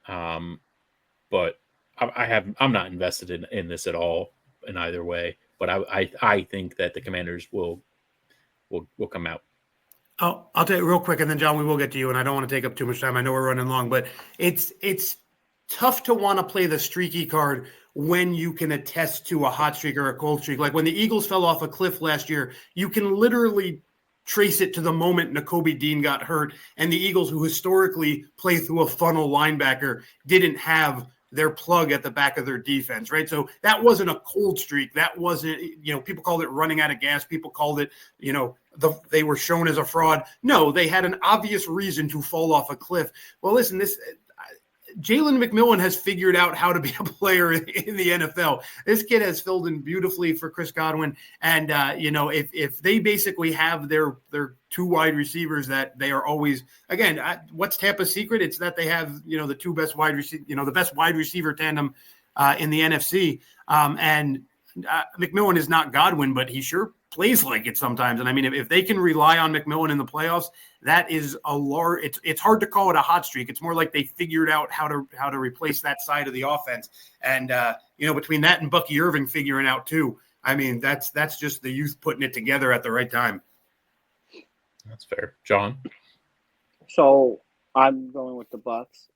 But I'm not invested in this at all in either way. But I think that the Commanders will come out. I'll tell you real quick, and then John, we will get to you. And I don't want to take up too much time. I know we're running long, but it's tough to want to play the streaky card when you can attest to a hot streak or a cold streak. Like when the Eagles fell off a cliff last year, you can literally trace it to the moment Nakobe Dean got hurt, and the Eagles, who historically play through a funnel linebacker, didn't have their plug at the back of their defense, right? So that wasn't a cold streak. That wasn't, people called it running out of gas. People called it, they were shown as a fraud. No, they had an obvious reason to fall off a cliff. Well, listen, Jalen McMillan has figured out how to be a player in the NFL. This kid has filled in beautifully for Chris Godwin. And, if they basically have their two wide receivers that they are always, again, what's Tampa's secret? It's that they have, the two best the best wide receiver tandem in the NFC. And McMillan is not Godwin, but he sure plays like it sometimes. And I mean, if they can rely on McMillan in the playoffs, that is it's hard to call it a hot streak. It's more like they figured out how to replace that side of the offense. And, between that and Bucky Irving figuring out too, I mean, that's just the youth putting it together at the right time. That's fair. John? So I'm going with the Bucks.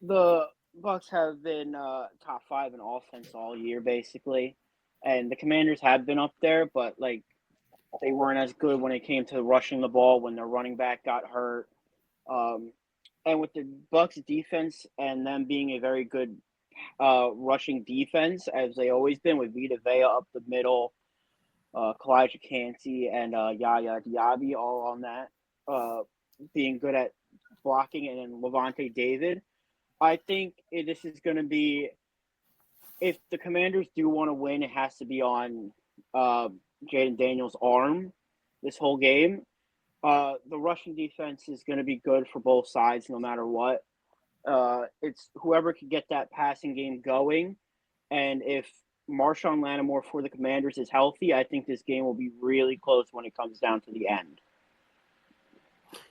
The Bucks have been top 5 in offense all year, basically. And the Commanders have been up there, but they weren't as good when it came to rushing the ball when their running back got hurt. And with the Bucks defense and them being a very good rushing defense, as they always been, with Vita Vea up the middle, Kalijah Kancey and Yaya Diaby all on that, being good at blocking, and then Levante David. I think this is going to be, if the Commanders do want to win, it has to be on Jaden Daniels' arm this whole game. The rushing defense is going to be good for both sides no matter what. It's whoever can get that passing game going. And if Marshawn Lattimore for the Commanders is healthy, I think this game will be really close when it comes down to the end.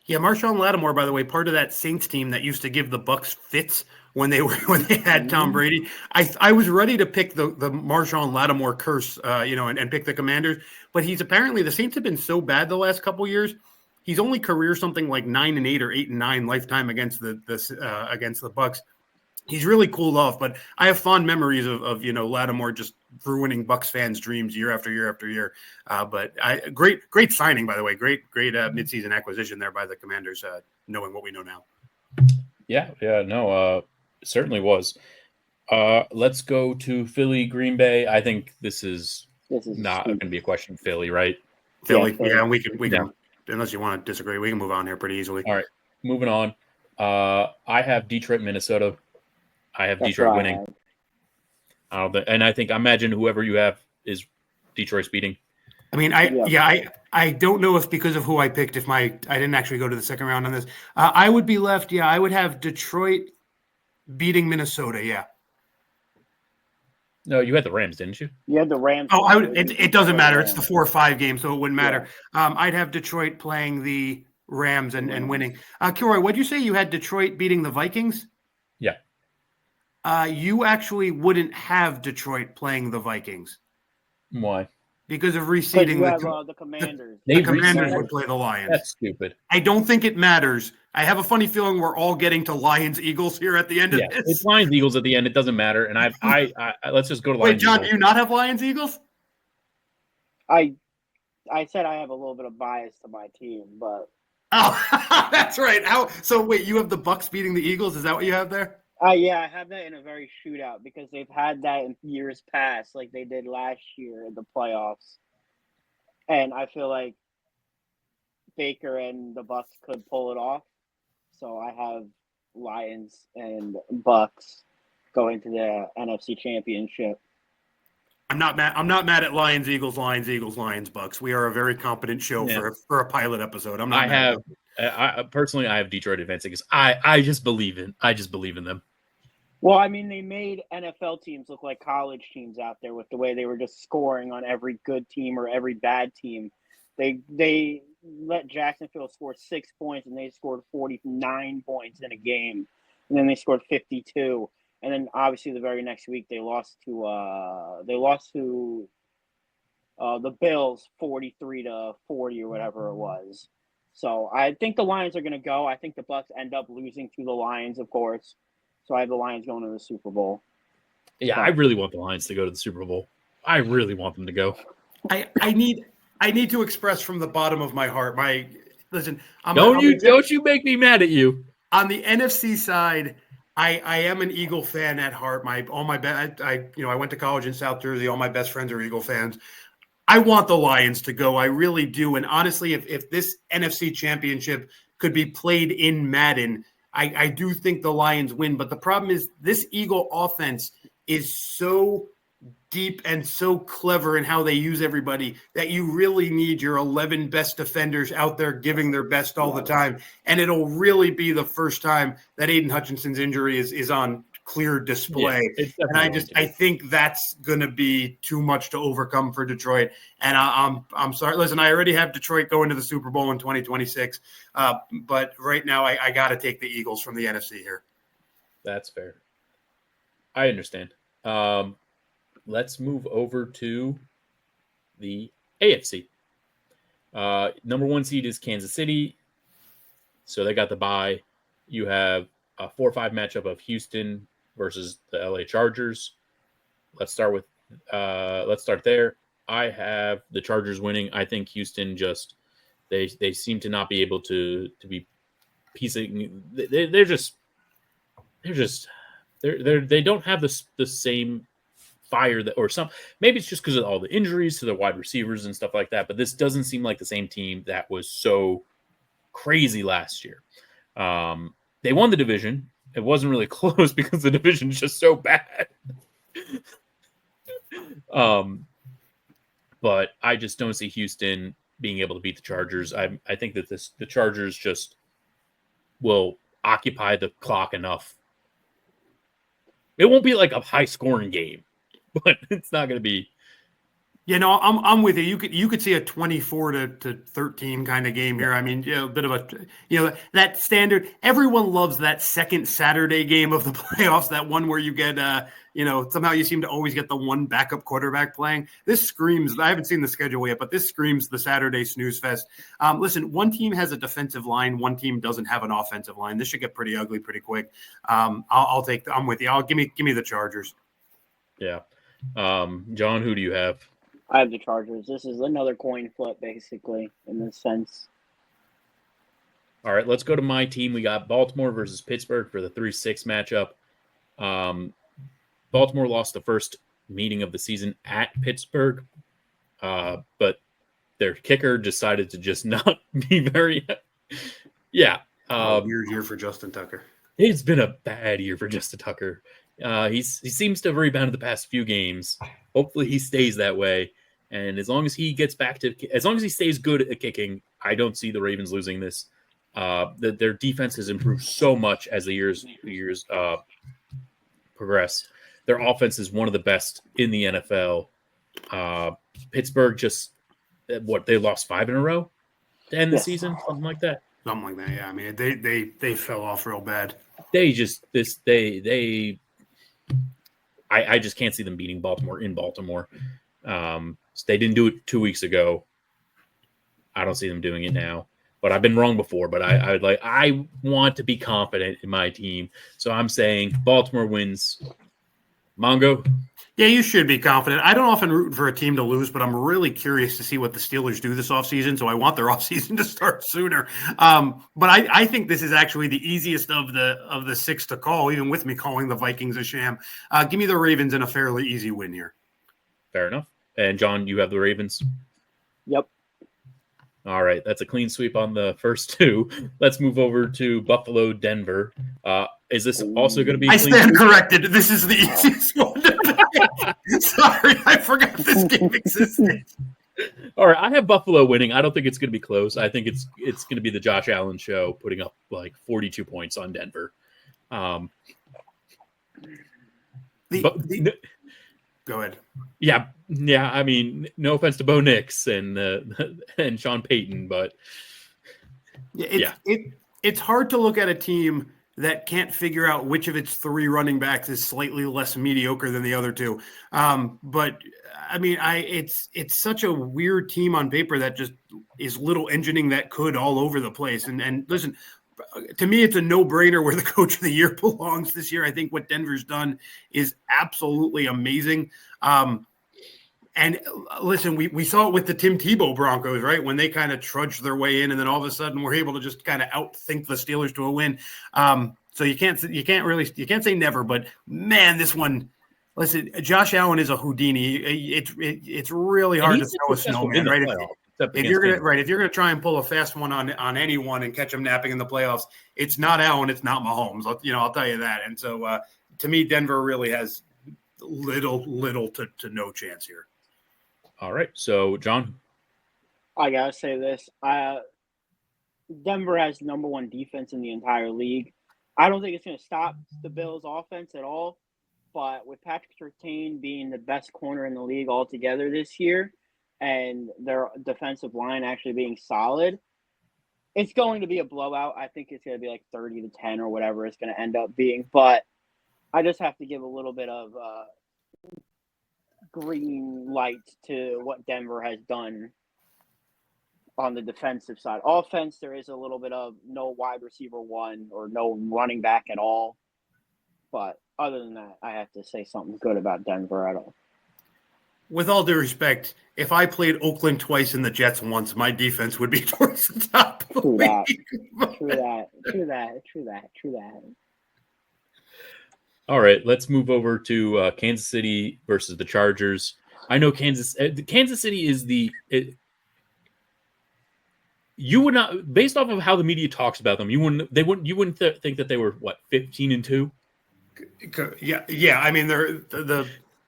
Yeah, Marshawn Lattimore, by the way, part of that Saints team that used to give the Bucks fits when they had Tom Brady. I was ready to pick the Marshawn Lattimore curse, and pick the Commanders, but he's apparently, the Saints have been so bad the last couple years. He's only career something like 9-8 or 8-9 lifetime against the Bucks. He's really cooled off, but I have fond memories of Lattimore just ruining Bucks fans' dreams year after year after year. But great signing, by the way. Great midseason acquisition there by the Commanders, knowing what we know now. Yeah, no, certainly was. Let's go to Philly, Green Bay. I think this is not going to be a question of Philly, right? Philly, yeah, we can. Unless you want to disagree, we can move on here pretty easily. All right, moving on. I have Detroit, Minnesota. I have Detroit winning. And I imagine whoever you have is Detroit's beating. I mean, I don't know if because of who I picked, I didn't actually go to the second round on this. I would be left. Yeah, I would have Detroit beating Minnesota. Yeah. No, you had the Rams, didn't you? You had the Rams. Oh, it doesn't matter. It's the 4 or 5 game, so it wouldn't matter. Yeah. I'd have Detroit playing the Rams and winning. Kilroy, what'd you say? You had Detroit beating the Vikings? Yeah. You actually wouldn't have Detroit playing the Vikings. Why? Because of reseeding the Commanders. The Commanders would play the Lions. That's stupid. I don't think it matters. I have a funny feeling we're all getting to Lions-Eagles here at the end of this. It's Lions-Eagles at the end. It doesn't matter. And I let's just go to Lions. Wait, John, do you not have Lions-Eagles? I said I have a little bit of bias to my team, but that's right. So wait, you have the Bucks beating the Eagles? Is that what you have there? Yeah, I have that in a very shootout because they've had that in years past, like they did last year in the playoffs. And I feel like Baker and the Bucks could pull it off. So I have Lions and Bucks going to the NFC Championship. I'm not mad at Lions, Eagles, Bucks. We are a very competent show for a pilot episode. I'm not. I personally have Detroit advancing because I just believe in them. Well, I mean, they made NFL teams look like college teams out there with the way they were just scoring on every good team or every bad team. They let Jacksonville score 6 points, and they scored 49 points in a game, and then they scored 52. And then obviously the very next week they lost to the Bills 43-40 or whatever it was. So I think the Lions are going to go. I think the Bucs end up losing to the Lions, of course. So I have the Lions going to the Super Bowl. Yeah, I really want the Lions to go to the Super Bowl. I really want them to go. I need to express from the bottom of my heart. Listen. Don't you make me mad at you. On the NFC side, I am an Eagle fan at heart. I went to college in South Jersey. All my best friends are Eagle fans. I want the Lions to go. I really do. And honestly, if this NFC championship could be played in Madden, I do think the Lions win. But the problem is this Eagle offense is so deep and so clever in how they use everybody that you really need your 11 best defenders out there giving their best all the time. And it'll really be the first time that Aiden Hutchinson's injury is on clear display. Yeah, and I think that's going to be too much to overcome for Detroit. And I'm sorry. Listen, I already have Detroit going to the Super Bowl in 2026. But right now I got to take the Eagles from the NFC here. That's fair. I understand. Let's move over to the AFC. Number 1 seed is Kansas City. So they got the bye. You have a 4-5 matchup of Houston versus the LA Chargers. Let's start there. I have the Chargers winning. I think Houston they seem to not be able to be piecing. They don't have the same fire maybe it's just because of all the injuries to the wide receivers and stuff like that. But this doesn't seem like the same team that was so crazy last year. They won the division. It wasn't really close because the division is just so bad. But I just don't see Houston being able to beat the Chargers. I think that the Chargers just will occupy the clock enough. It won't be like a high scoring game, but it's not going to be. I'm with you. You could see a 24-13 kind of game here. I mean, a bit of a, that standard. Everyone loves that second Saturday game of the playoffs. That one where you get, somehow you seem to always get the one backup quarterback playing. This screams. I haven't seen the schedule yet, but this screams the Saturday snooze fest. Listen, one team has a defensive line, one team doesn't have an offensive line. This should get pretty ugly pretty quick. I'll take. I'm with you. Give me the Chargers. Yeah, John, who do you have? I have the Chargers. This is another coin flip, basically, in this sense. All right, let's go to my team. We got Baltimore versus Pittsburgh for the 3-6 matchup. Baltimore lost the first meeting of the season at Pittsburgh, but their kicker decided to just not be very – yeah. Weird year for Justin Tucker. It's been a bad year for Justin Tucker. He seems to have rebounded the past few games. Hopefully he stays that way. And as long as he stays good at kicking, I don't see the Ravens losing this. Their defense has improved so much as the years progress. Their offense is one of the best in the NFL. Pittsburgh they lost 5 in a row to end the season, something like that. Something like that, yeah. I mean, they fell off real bad. I just can't see them beating Baltimore in Baltimore. They didn't do it 2 weeks ago. I don't see them doing it now. But I've been wrong before. But I want to be confident in my team, so I'm saying Baltimore wins. Mongo. Yeah, you should be confident. I don't often root for a team to lose, but I'm really curious to see what the Steelers do this offseason, so I want their offseason to start sooner. But I think this is actually the easiest of the 6 to call, even with me calling the Vikings a sham. Give me the Ravens in a fairly easy win here. Fair enough. And, John, you have the Ravens? Yep. All right, that's a clean sweep on the first 2. Let's move over to Buffalo, Denver. Is this also going to be? I stand corrected. This is the easiest one to pick. Sorry, I forgot this game existed. All right, I have Buffalo winning. I don't think it's going to be close. I think it's going to be the Josh Allen show, putting up like 42 points on Denver. Go ahead. Yeah. I mean, no offense to Bo Nix and and Sean Payton, but It's hard to look at a team that can't figure out which of its three running backs is slightly less mediocre than the other two. But I mean, it's such a weird team on paper that just is little engineering that could all over the place. And listen, to me, it's a no-brainer where the coach of the year belongs this year. I think what Denver's done is absolutely amazing. And listen, we saw it with the Tim Tebow Broncos, right? When they kind of trudged their way in, and then all of a sudden we're able to just kind of outthink the Steelers to a win. So you can't say never, but man, this one. Listen, Josh Allen is a Houdini. It's really hard to throw a snowman, right? If you're gonna try and pull a fast one on anyone and catch them napping in the playoffs, it's not Allen, it's not Mahomes. I'll tell you that. And so to me, Denver really has little to no chance here. All right. So, John? I got to say this. Denver has number one defense in the entire league. I don't think it's going to stop the Bills' offense at all. But with Patrick Surtain being the best corner in the league altogether this year and their defensive line actually being solid, it's going to be a blowout. I think it's going to be like 30-10 or whatever it's going to end up being. But I just have to give a little bit of green light to what Denver has done on the defensive side. Offense, there is a little bit of no wide receiver one or no running back at all. But other than that, I have to say something good about Denver at all. With all due respect, if I played Oakland twice and the Jets once, my defense would be towards the top. True that. All right, let's move over to Kansas City versus the Chargers. I know Kansas City is you would not, based off of how the media talks about them, you wouldn't think that they were 15-2. Yeah. I mean,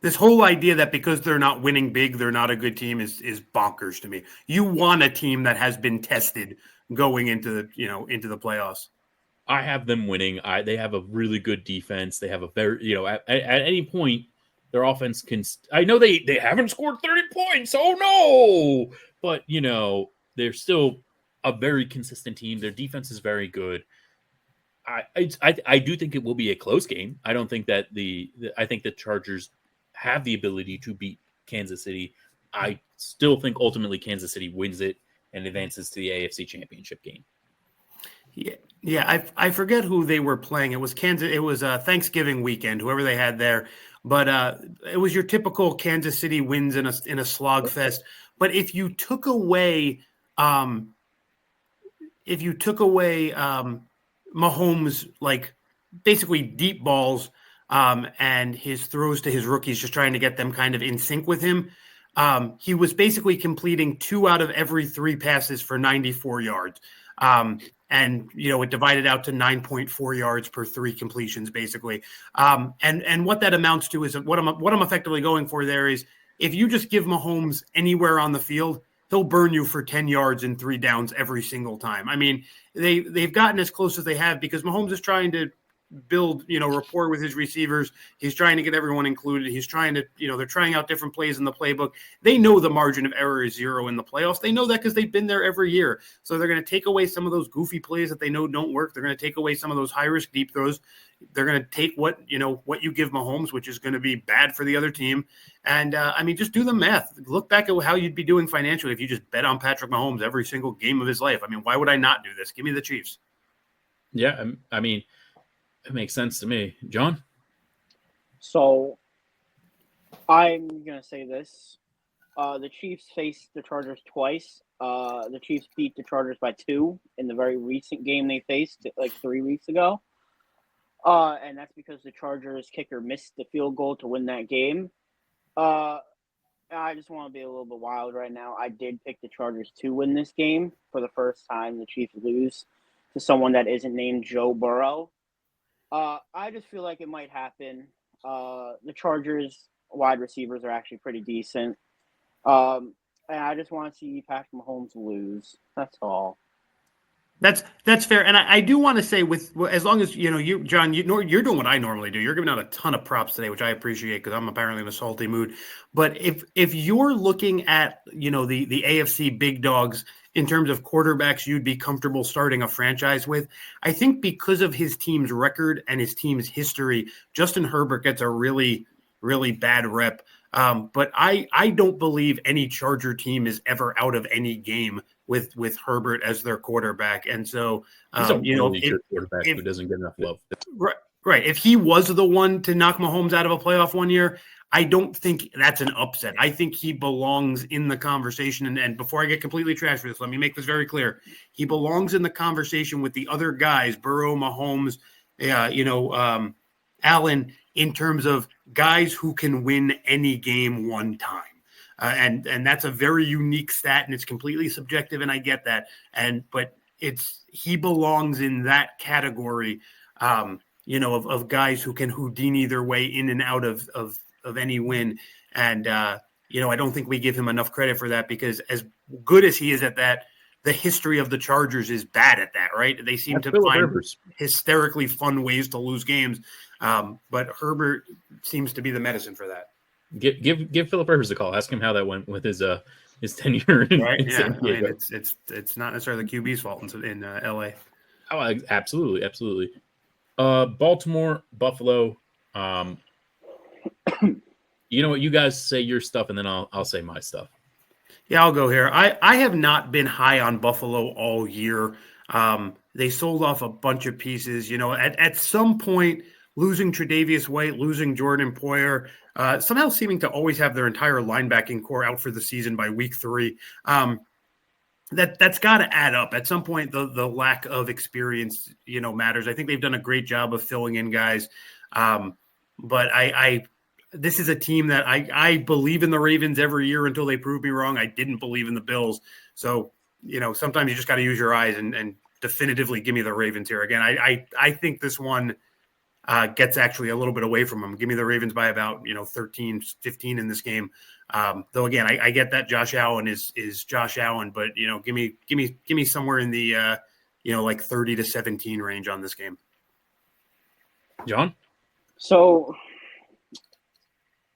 this whole idea that because they're not winning big, they're not a good team is bonkers to me. You want a team that has been tested going into the playoffs. I have them winning. They have a really good defense. They have a very, at any point, their offense can. I know they haven't scored 30 points. Oh no! But they're still a very consistent team. Their defense is very good. I do think it will be a close game. I don't think that I think the Chargers have the ability to beat Kansas City. I still think ultimately Kansas City wins it and advances to the AFC Championship game. Yeah. I forget who they were playing. It was Kansas. It was Thanksgiving weekend, whoever they had there. But it was your typical Kansas City wins in a slog fest. But if you took away, Mahomes, like basically deep balls, and his throws to his rookies, just trying to get them kind of in sync with him, he was basically completing 2 out of every 3 passes for 94 yards. And it divided out to 9.4 yards per 3 completions, basically. And what that amounts to is what I'm effectively going for there is if you just give Mahomes anywhere on the field, he'll burn you for 10 yards and 3 downs every single time. I mean, they've gotten as close as they have because Mahomes is trying to build, rapport with his receivers. He's trying to get everyone included. He's trying to, they're trying out different plays in the playbook. They know the margin of error is 0 in the playoffs. They know that because they've been there every year. So they're going to take away some of those goofy plays that they know don't work. They're going to take away some of those high risk deep throws. They're going to take what you give Mahomes, which is going to be bad for the other team. And just do the math. Look back at how you'd be doing financially if you just bet on Patrick Mahomes every single game of his life. I mean, why would I not do this? Give me the Chiefs. Yeah, I mean, it makes sense to me. John? So I'm going to say this. The Chiefs faced the Chargers twice. The Chiefs beat the Chargers by 2 in the very recent game they faced like 3 weeks ago. And that's because the Chargers kicker missed the field goal to win that game. I just want to be a little bit wild right now. I did pick the Chargers to win this game for the first time. The Chiefs lose to someone that isn't named Joe Burrow. I just feel like it might happen. The Chargers wide receivers are actually pretty decent. And I just want to see Patrick Mahomes lose. That's all. That's fair, and I do want to say, with as long as you, John, you're doing what I normally do. You're giving out a ton of props today, which I appreciate because I'm apparently in a salty mood. But if you're looking at the AFC big dogs in terms of quarterbacks you'd be comfortable starting a franchise with, I think because of his team's record and his team's history, Justin Herbert gets a really, really bad rep. But I don't believe any Charger team is ever out of any game with Herbert as their quarterback. And so, He's a really good quarterback who doesn't get enough love. Right. If he was the one to knock Mahomes out of a playoff one year, I don't think that's an upset. I think he belongs in the conversation. And before I get completely trashed for this, let me make this very clear. He belongs in the conversation with the other guys, Burrow, Mahomes, Allen, in terms of guys who can win any game one time. And that's a very unique stat, and it's completely subjective, and I get that. But he belongs in that category, of guys who can Houdini their way in and out of any win. And I don't think we give him enough credit for that, because as good as he is at that, the history of the Chargers is bad at that, right? They seem to find hysterically fun ways to lose games, but Herbert seems to be the medicine for that. Give Philip Rivers a call. Ask him how that went with his tenure. Right? Yeah, it's not necessarily the QB's fault in LA. Oh, absolutely. Baltimore, Buffalo. You know what? You guys say your stuff, and then I'll say my stuff. Yeah, I'll go here. I have not been high on Buffalo all year. They sold off a bunch of pieces. At some point, losing Tre'Davious White, losing Jordan Poyer, somehow seeming to always have their entire linebacking core out for the season by week 3. That's got to add up. At some point, the lack of experience, matters. I think they've done a great job of filling in guys. But this is a team that I believe in the Ravens every year until they prove me wrong. I didn't believe in the Bills. So, sometimes you just got to use your eyes and definitively give me the Ravens here. Again, I think this one gets actually a little bit away from them. Give me the Ravens by about 13, 15 in this game. Though again, I get that Josh Allen is Josh Allen, but give me somewhere in the like 30 to 17 range on this game. John? So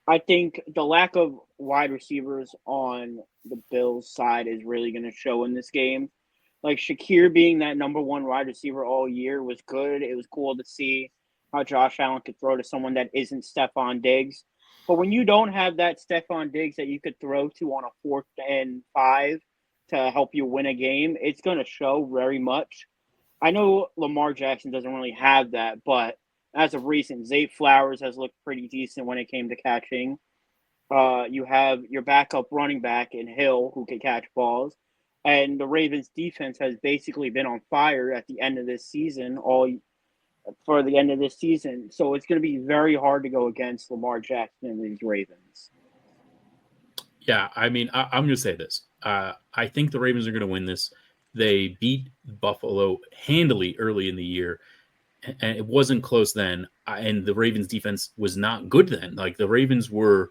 I think the lack of wide receivers on the Bills side is really going to show in this game. Like Shakir being that number one wide receiver all year was good. It was cool to see how Josh Allen could throw to someone that isn't Stephon Diggs. But when you don't have that Stephon Diggs that you could throw to on a 4th and 5 to help you win a game, it's going to show very much. I know Lamar Jackson doesn't really have that, but as of recent, Zay Flowers has looked pretty decent when it came to catching. You have your backup running back in Hill who can catch balls. And the Ravens defense has basically been on fire at the end of this season, for the end of this season. So it's going to be very hard to go against Lamar Jackson and these Ravens. Yeah, I mean, I'm going to say this. I think the Ravens are going to win this. They beat Buffalo handily early in the year, and it wasn't close then. And the Ravens defense was not good then. Like, the Ravens were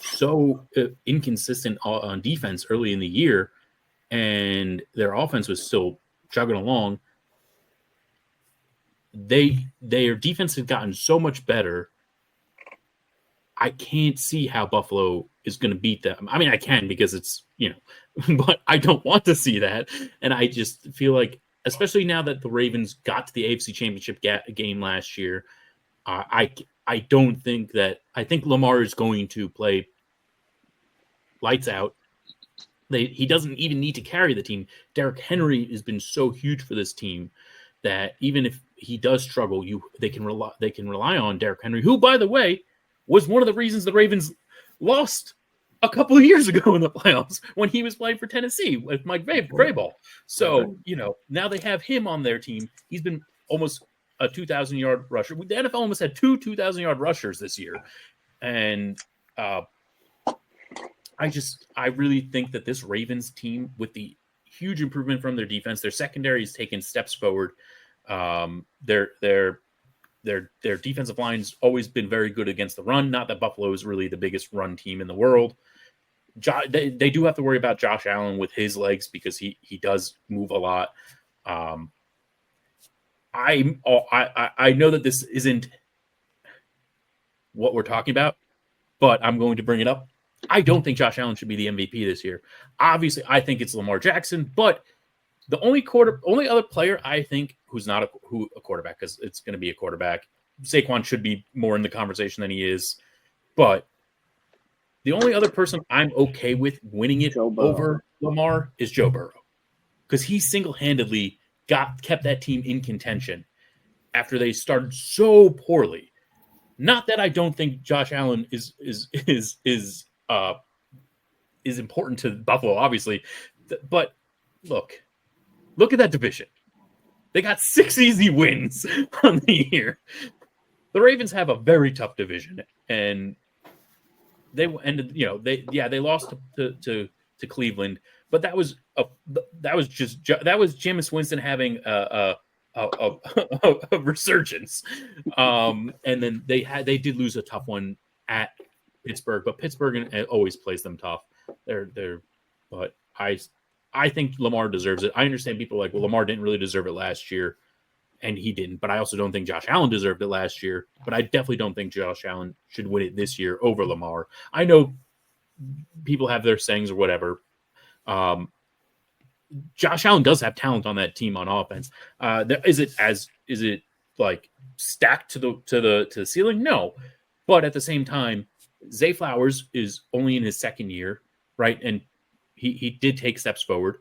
so inconsistent on defense early in the year, and their offense was still chugging along. Their defense has gotten so much better. I can't see how Buffalo is going to beat them. I mean, I can because it's, but I don't want to see that. And I just feel like, especially now that the Ravens got to the AFC Championship game last year, I don't think that – I think Lamar is going to play lights out. He doesn't even need to carry the team. Derrick Henry has been so huge for this team that even if he does struggle, they can rely on Derrick Henry, who, by the way, was one of the reasons the Ravens lost a couple of years ago in the playoffs when he was playing for Tennessee with Mike Vrabel. So, now they have him on their team. He's been almost a 2,000-yard rusher. The NFL almost had 2 2,000-yard rushers this year. And I really think that this Ravens team, with the huge improvement from their defense, their secondary has taken steps forward. Their defensive line's always been very good against the run. Not that Buffalo is really the biggest run team in the world. They do have to worry about Josh Allen with his legs because he does move a lot. Um, I know that this isn't what we're talking about, but I'm going to bring it up. I don't think Josh Allen should be the MVP this year. Obviously, I think it's Lamar Jackson, but the only other player I think who's not a quarterback, because it's going to be a quarterback. Saquon should be more in the conversation than he is, but the only other person I'm okay with winning it over Lamar is Joe Burrow, because he single-handedly kept that team in contention after they started so poorly. Not that I don't think Josh Allen is important to Buffalo, obviously, but look at that division. They got 6 easy wins on the year. The Ravens have a very tough division, and they ended. They lost to Cleveland, but that was Jameis Winston having a resurgence. And then they did lose a tough one at Pittsburgh, but Pittsburgh always plays them tough. But I think Lamar deserves it. I understand people are like, well, Lamar didn't really deserve it last year, and he didn't. But I also don't think Josh Allen deserved it last year. But I definitely don't think Josh Allen should win it this year over Lamar. I know people have their sayings or whatever. Josh Allen does have talent on that team on offense. Is it like stacked to the ceiling? No, but at the same time, Zay Flowers is only in his second year, right? And he did take steps forward.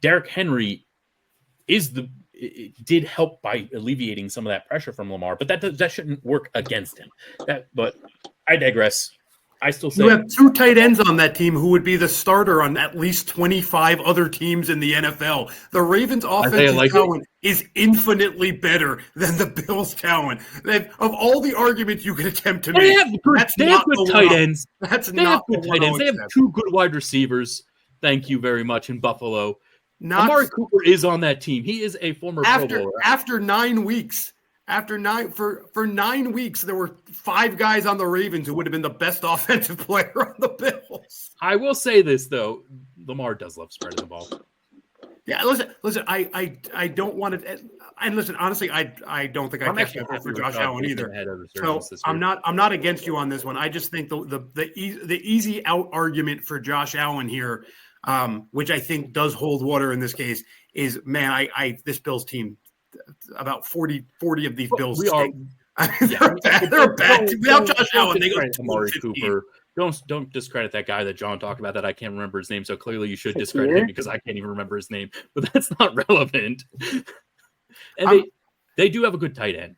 Derrick Henry did help by alleviating some of that pressure from Lamar, but that shouldn't work against him. But I digress. I still say you have 2 tight ends on that team who would be the starter on at least 25 other teams in the NFL. The Ravens' offensive talent is infinitely better than the Bills' talent. Of all the arguments you could attempt to make, they have good tight ends. They have 2 good wide receivers. Thank you very much in Buffalo. Amari Cooper is on that team. He is a former Pro Bowler. After 9 weeks. For 9 weeks, there were 5 guys on the Ravens who would have been the best offensive player on the Bills. I will say this though, Lamar does love spreading the ball. Yeah, listen. I don't want to. And listen, honestly, I don't think I catch that for Josh Allen either. So I'm not against you on this one. I just think the easy out argument for Josh Allen here, which I think does hold water in this case, is this Bills team. About 40 of these Bills. They're bad. Without Josh Allen, they go Amari Cooper. Don't discredit that guy that John talked about that I can't remember his name. So clearly you should discredit him because I can't even remember his name. But that's not relevant. And they do have a good tight end.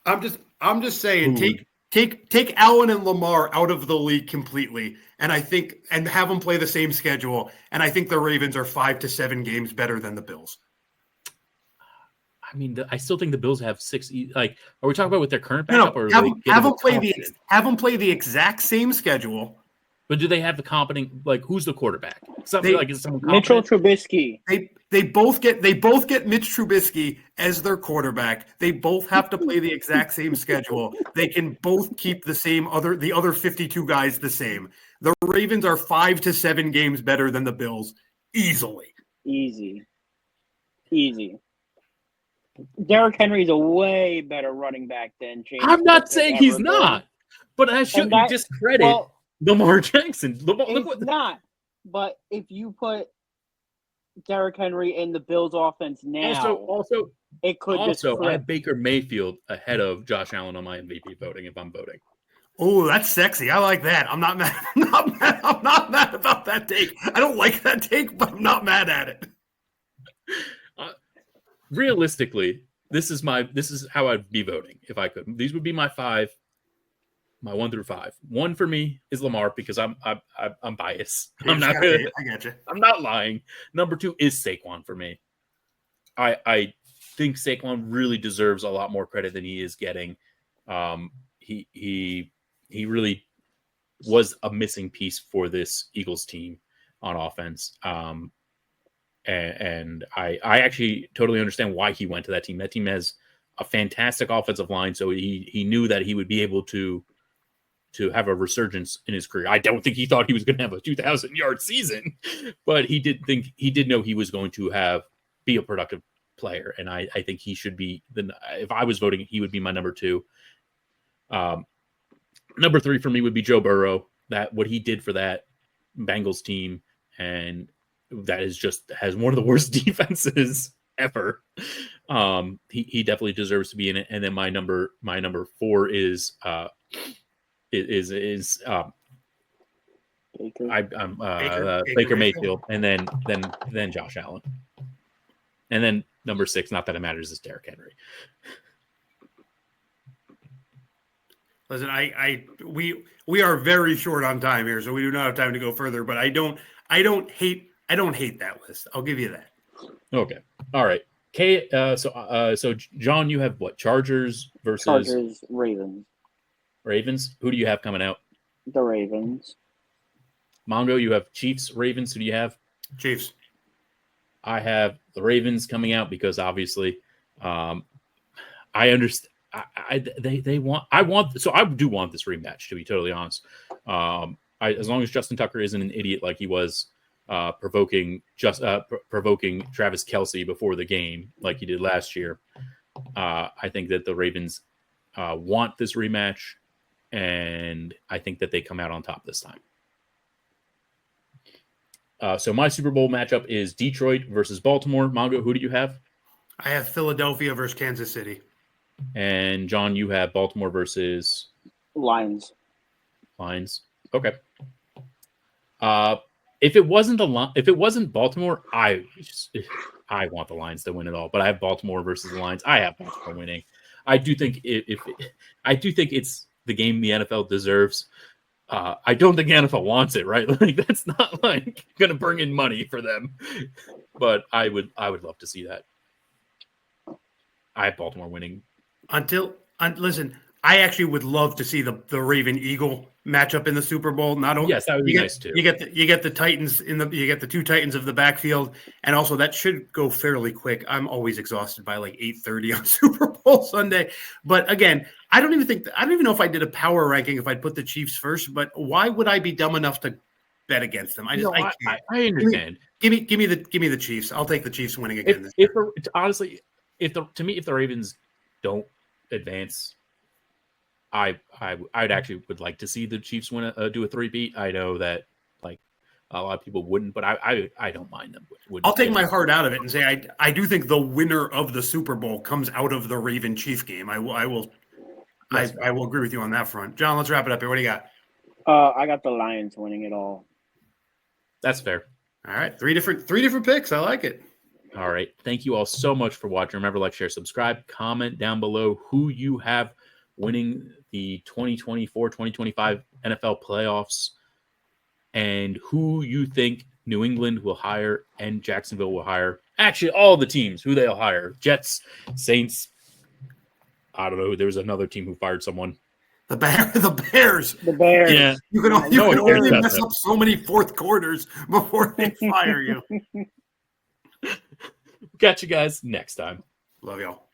I'm just saying take Allen and Lamar out of the league completely, and have them play the same schedule. And I think the Ravens are 5 to 7 games better than the Bills. I mean, I still think the Bills have 6. Like, are we talking about with their current backup? Or have them play the exact same schedule. But do they have the competent? Like, who's the quarterback? Something is someone Mitchell Trubisky. They both get Mitch Trubisky as their quarterback. They both have to play the exact same schedule. They can both keep the other 52 guys the same. The Ravens are 5 to 7 games better than the Bills, easily. Easy. Derrick Henry's a way better running back than James. I'm not saying he's not, but I shouldn't discredit Lamar Jackson. Not. But if you put Derrick Henry in the Bills' offense now, also it could. Also, I have Baker Mayfield ahead of Josh Allen on my MVP voting. If I'm voting. Oh, that's sexy. I like that. I'm not mad. I'm not mad about that take. I don't like that take, but I'm not mad at it. Realistically, this is how I'd be voting if I could. These would be my 5, my 1 through 5. 1 for me is Lamar because I'm biased. I got you. I'm not lying. Number 2 is Saquon for me. I think Saquon really deserves a lot more credit than he is getting. He really was a missing piece for this Eagles team on offense. And I actually totally understand why he went to that team. That team has a fantastic offensive line, so he knew that he would be able to have a resurgence in his career. I don't think he thought he was going to have a 2,000-yard season, but he did know he was going to be a productive player, and I think he should be if I was voting, he would be my number 2. Number 3 for me would be Joe Burrow. That what he did for that Bengals team, and that is just has one of the worst defenses ever. He definitely deserves to be in it. And then my number 4 is Baker Mayfield, and then Josh Allen, and then number 6. Not that it matters, is Derrick Henry. Listen, we are very short on time here, so we do not have time to go further. But I don't hate that list. I'll give you that. Okay, all right. So John, you have what? Chargers versus Ravens. Ravens. Who do you have coming out? The Ravens. Mongo, you have Chiefs, Ravens. Who do you have? Chiefs. I have the Ravens coming out because obviously, I understand. I do want this rematch, to be totally honest. As long as Justin Tucker isn't an idiot like he was provoking Travis Kelce before the game like he did last year, I think that the Ravens want this rematch, and I think that they come out on top this time. So my Super Bowl matchup is Detroit versus Baltimore. Mongo, who do you have? I have Philadelphia versus Kansas City. And John, you have Baltimore versus Lions. Okay. If it wasn't Baltimore, I want the Lions to win it all. But I have Baltimore versus the Lions. I have Baltimore winning. I do think it's the game the NFL deserves. I don't think the NFL wants it, right? Like that's not like going to bring in money for them. But I would love to see that. I have Baltimore winning. Listen, I actually would love to see the Raven Eagle matchup in the Super Bowl. Not only yes, that would be nice too. You get the Titans you get the 2 Titans of the backfield, and also that should go fairly quick. I'm always exhausted by like 8:30 on Super Bowl Sunday. But again, I don't even know if I did a power ranking if I'd put the Chiefs first. But why would I be dumb enough to bet against them? I can't. I understand. Give me the Chiefs. I'll take the Chiefs winning again. If the Ravens don't advance, I'd actually would like to see the Chiefs do a 3-peat. I know that like a lot of people wouldn't, but I don't mind them. I'll take my heart out of it and say I do think the winner of the Super Bowl comes out of the Raven Chief game. I will agree with you on that front. John, let's wrap it up here. What do you got? I got the Lions winning it all. That's fair. All right, three different picks. I like it. All right. Thank you all so much for watching. Remember, like, share, subscribe, comment down below who you have winning the 2024-2025 NFL playoffs and who you think New England will hire and Jacksonville will hire. Actually, all the teams, who they'll hire. Jets, Saints. I don't know. There was another team who fired someone. The Bears. The Bears. Yeah. You can only mess up so many fourth quarters before they fire you. Catch you guys next time. Love y'all.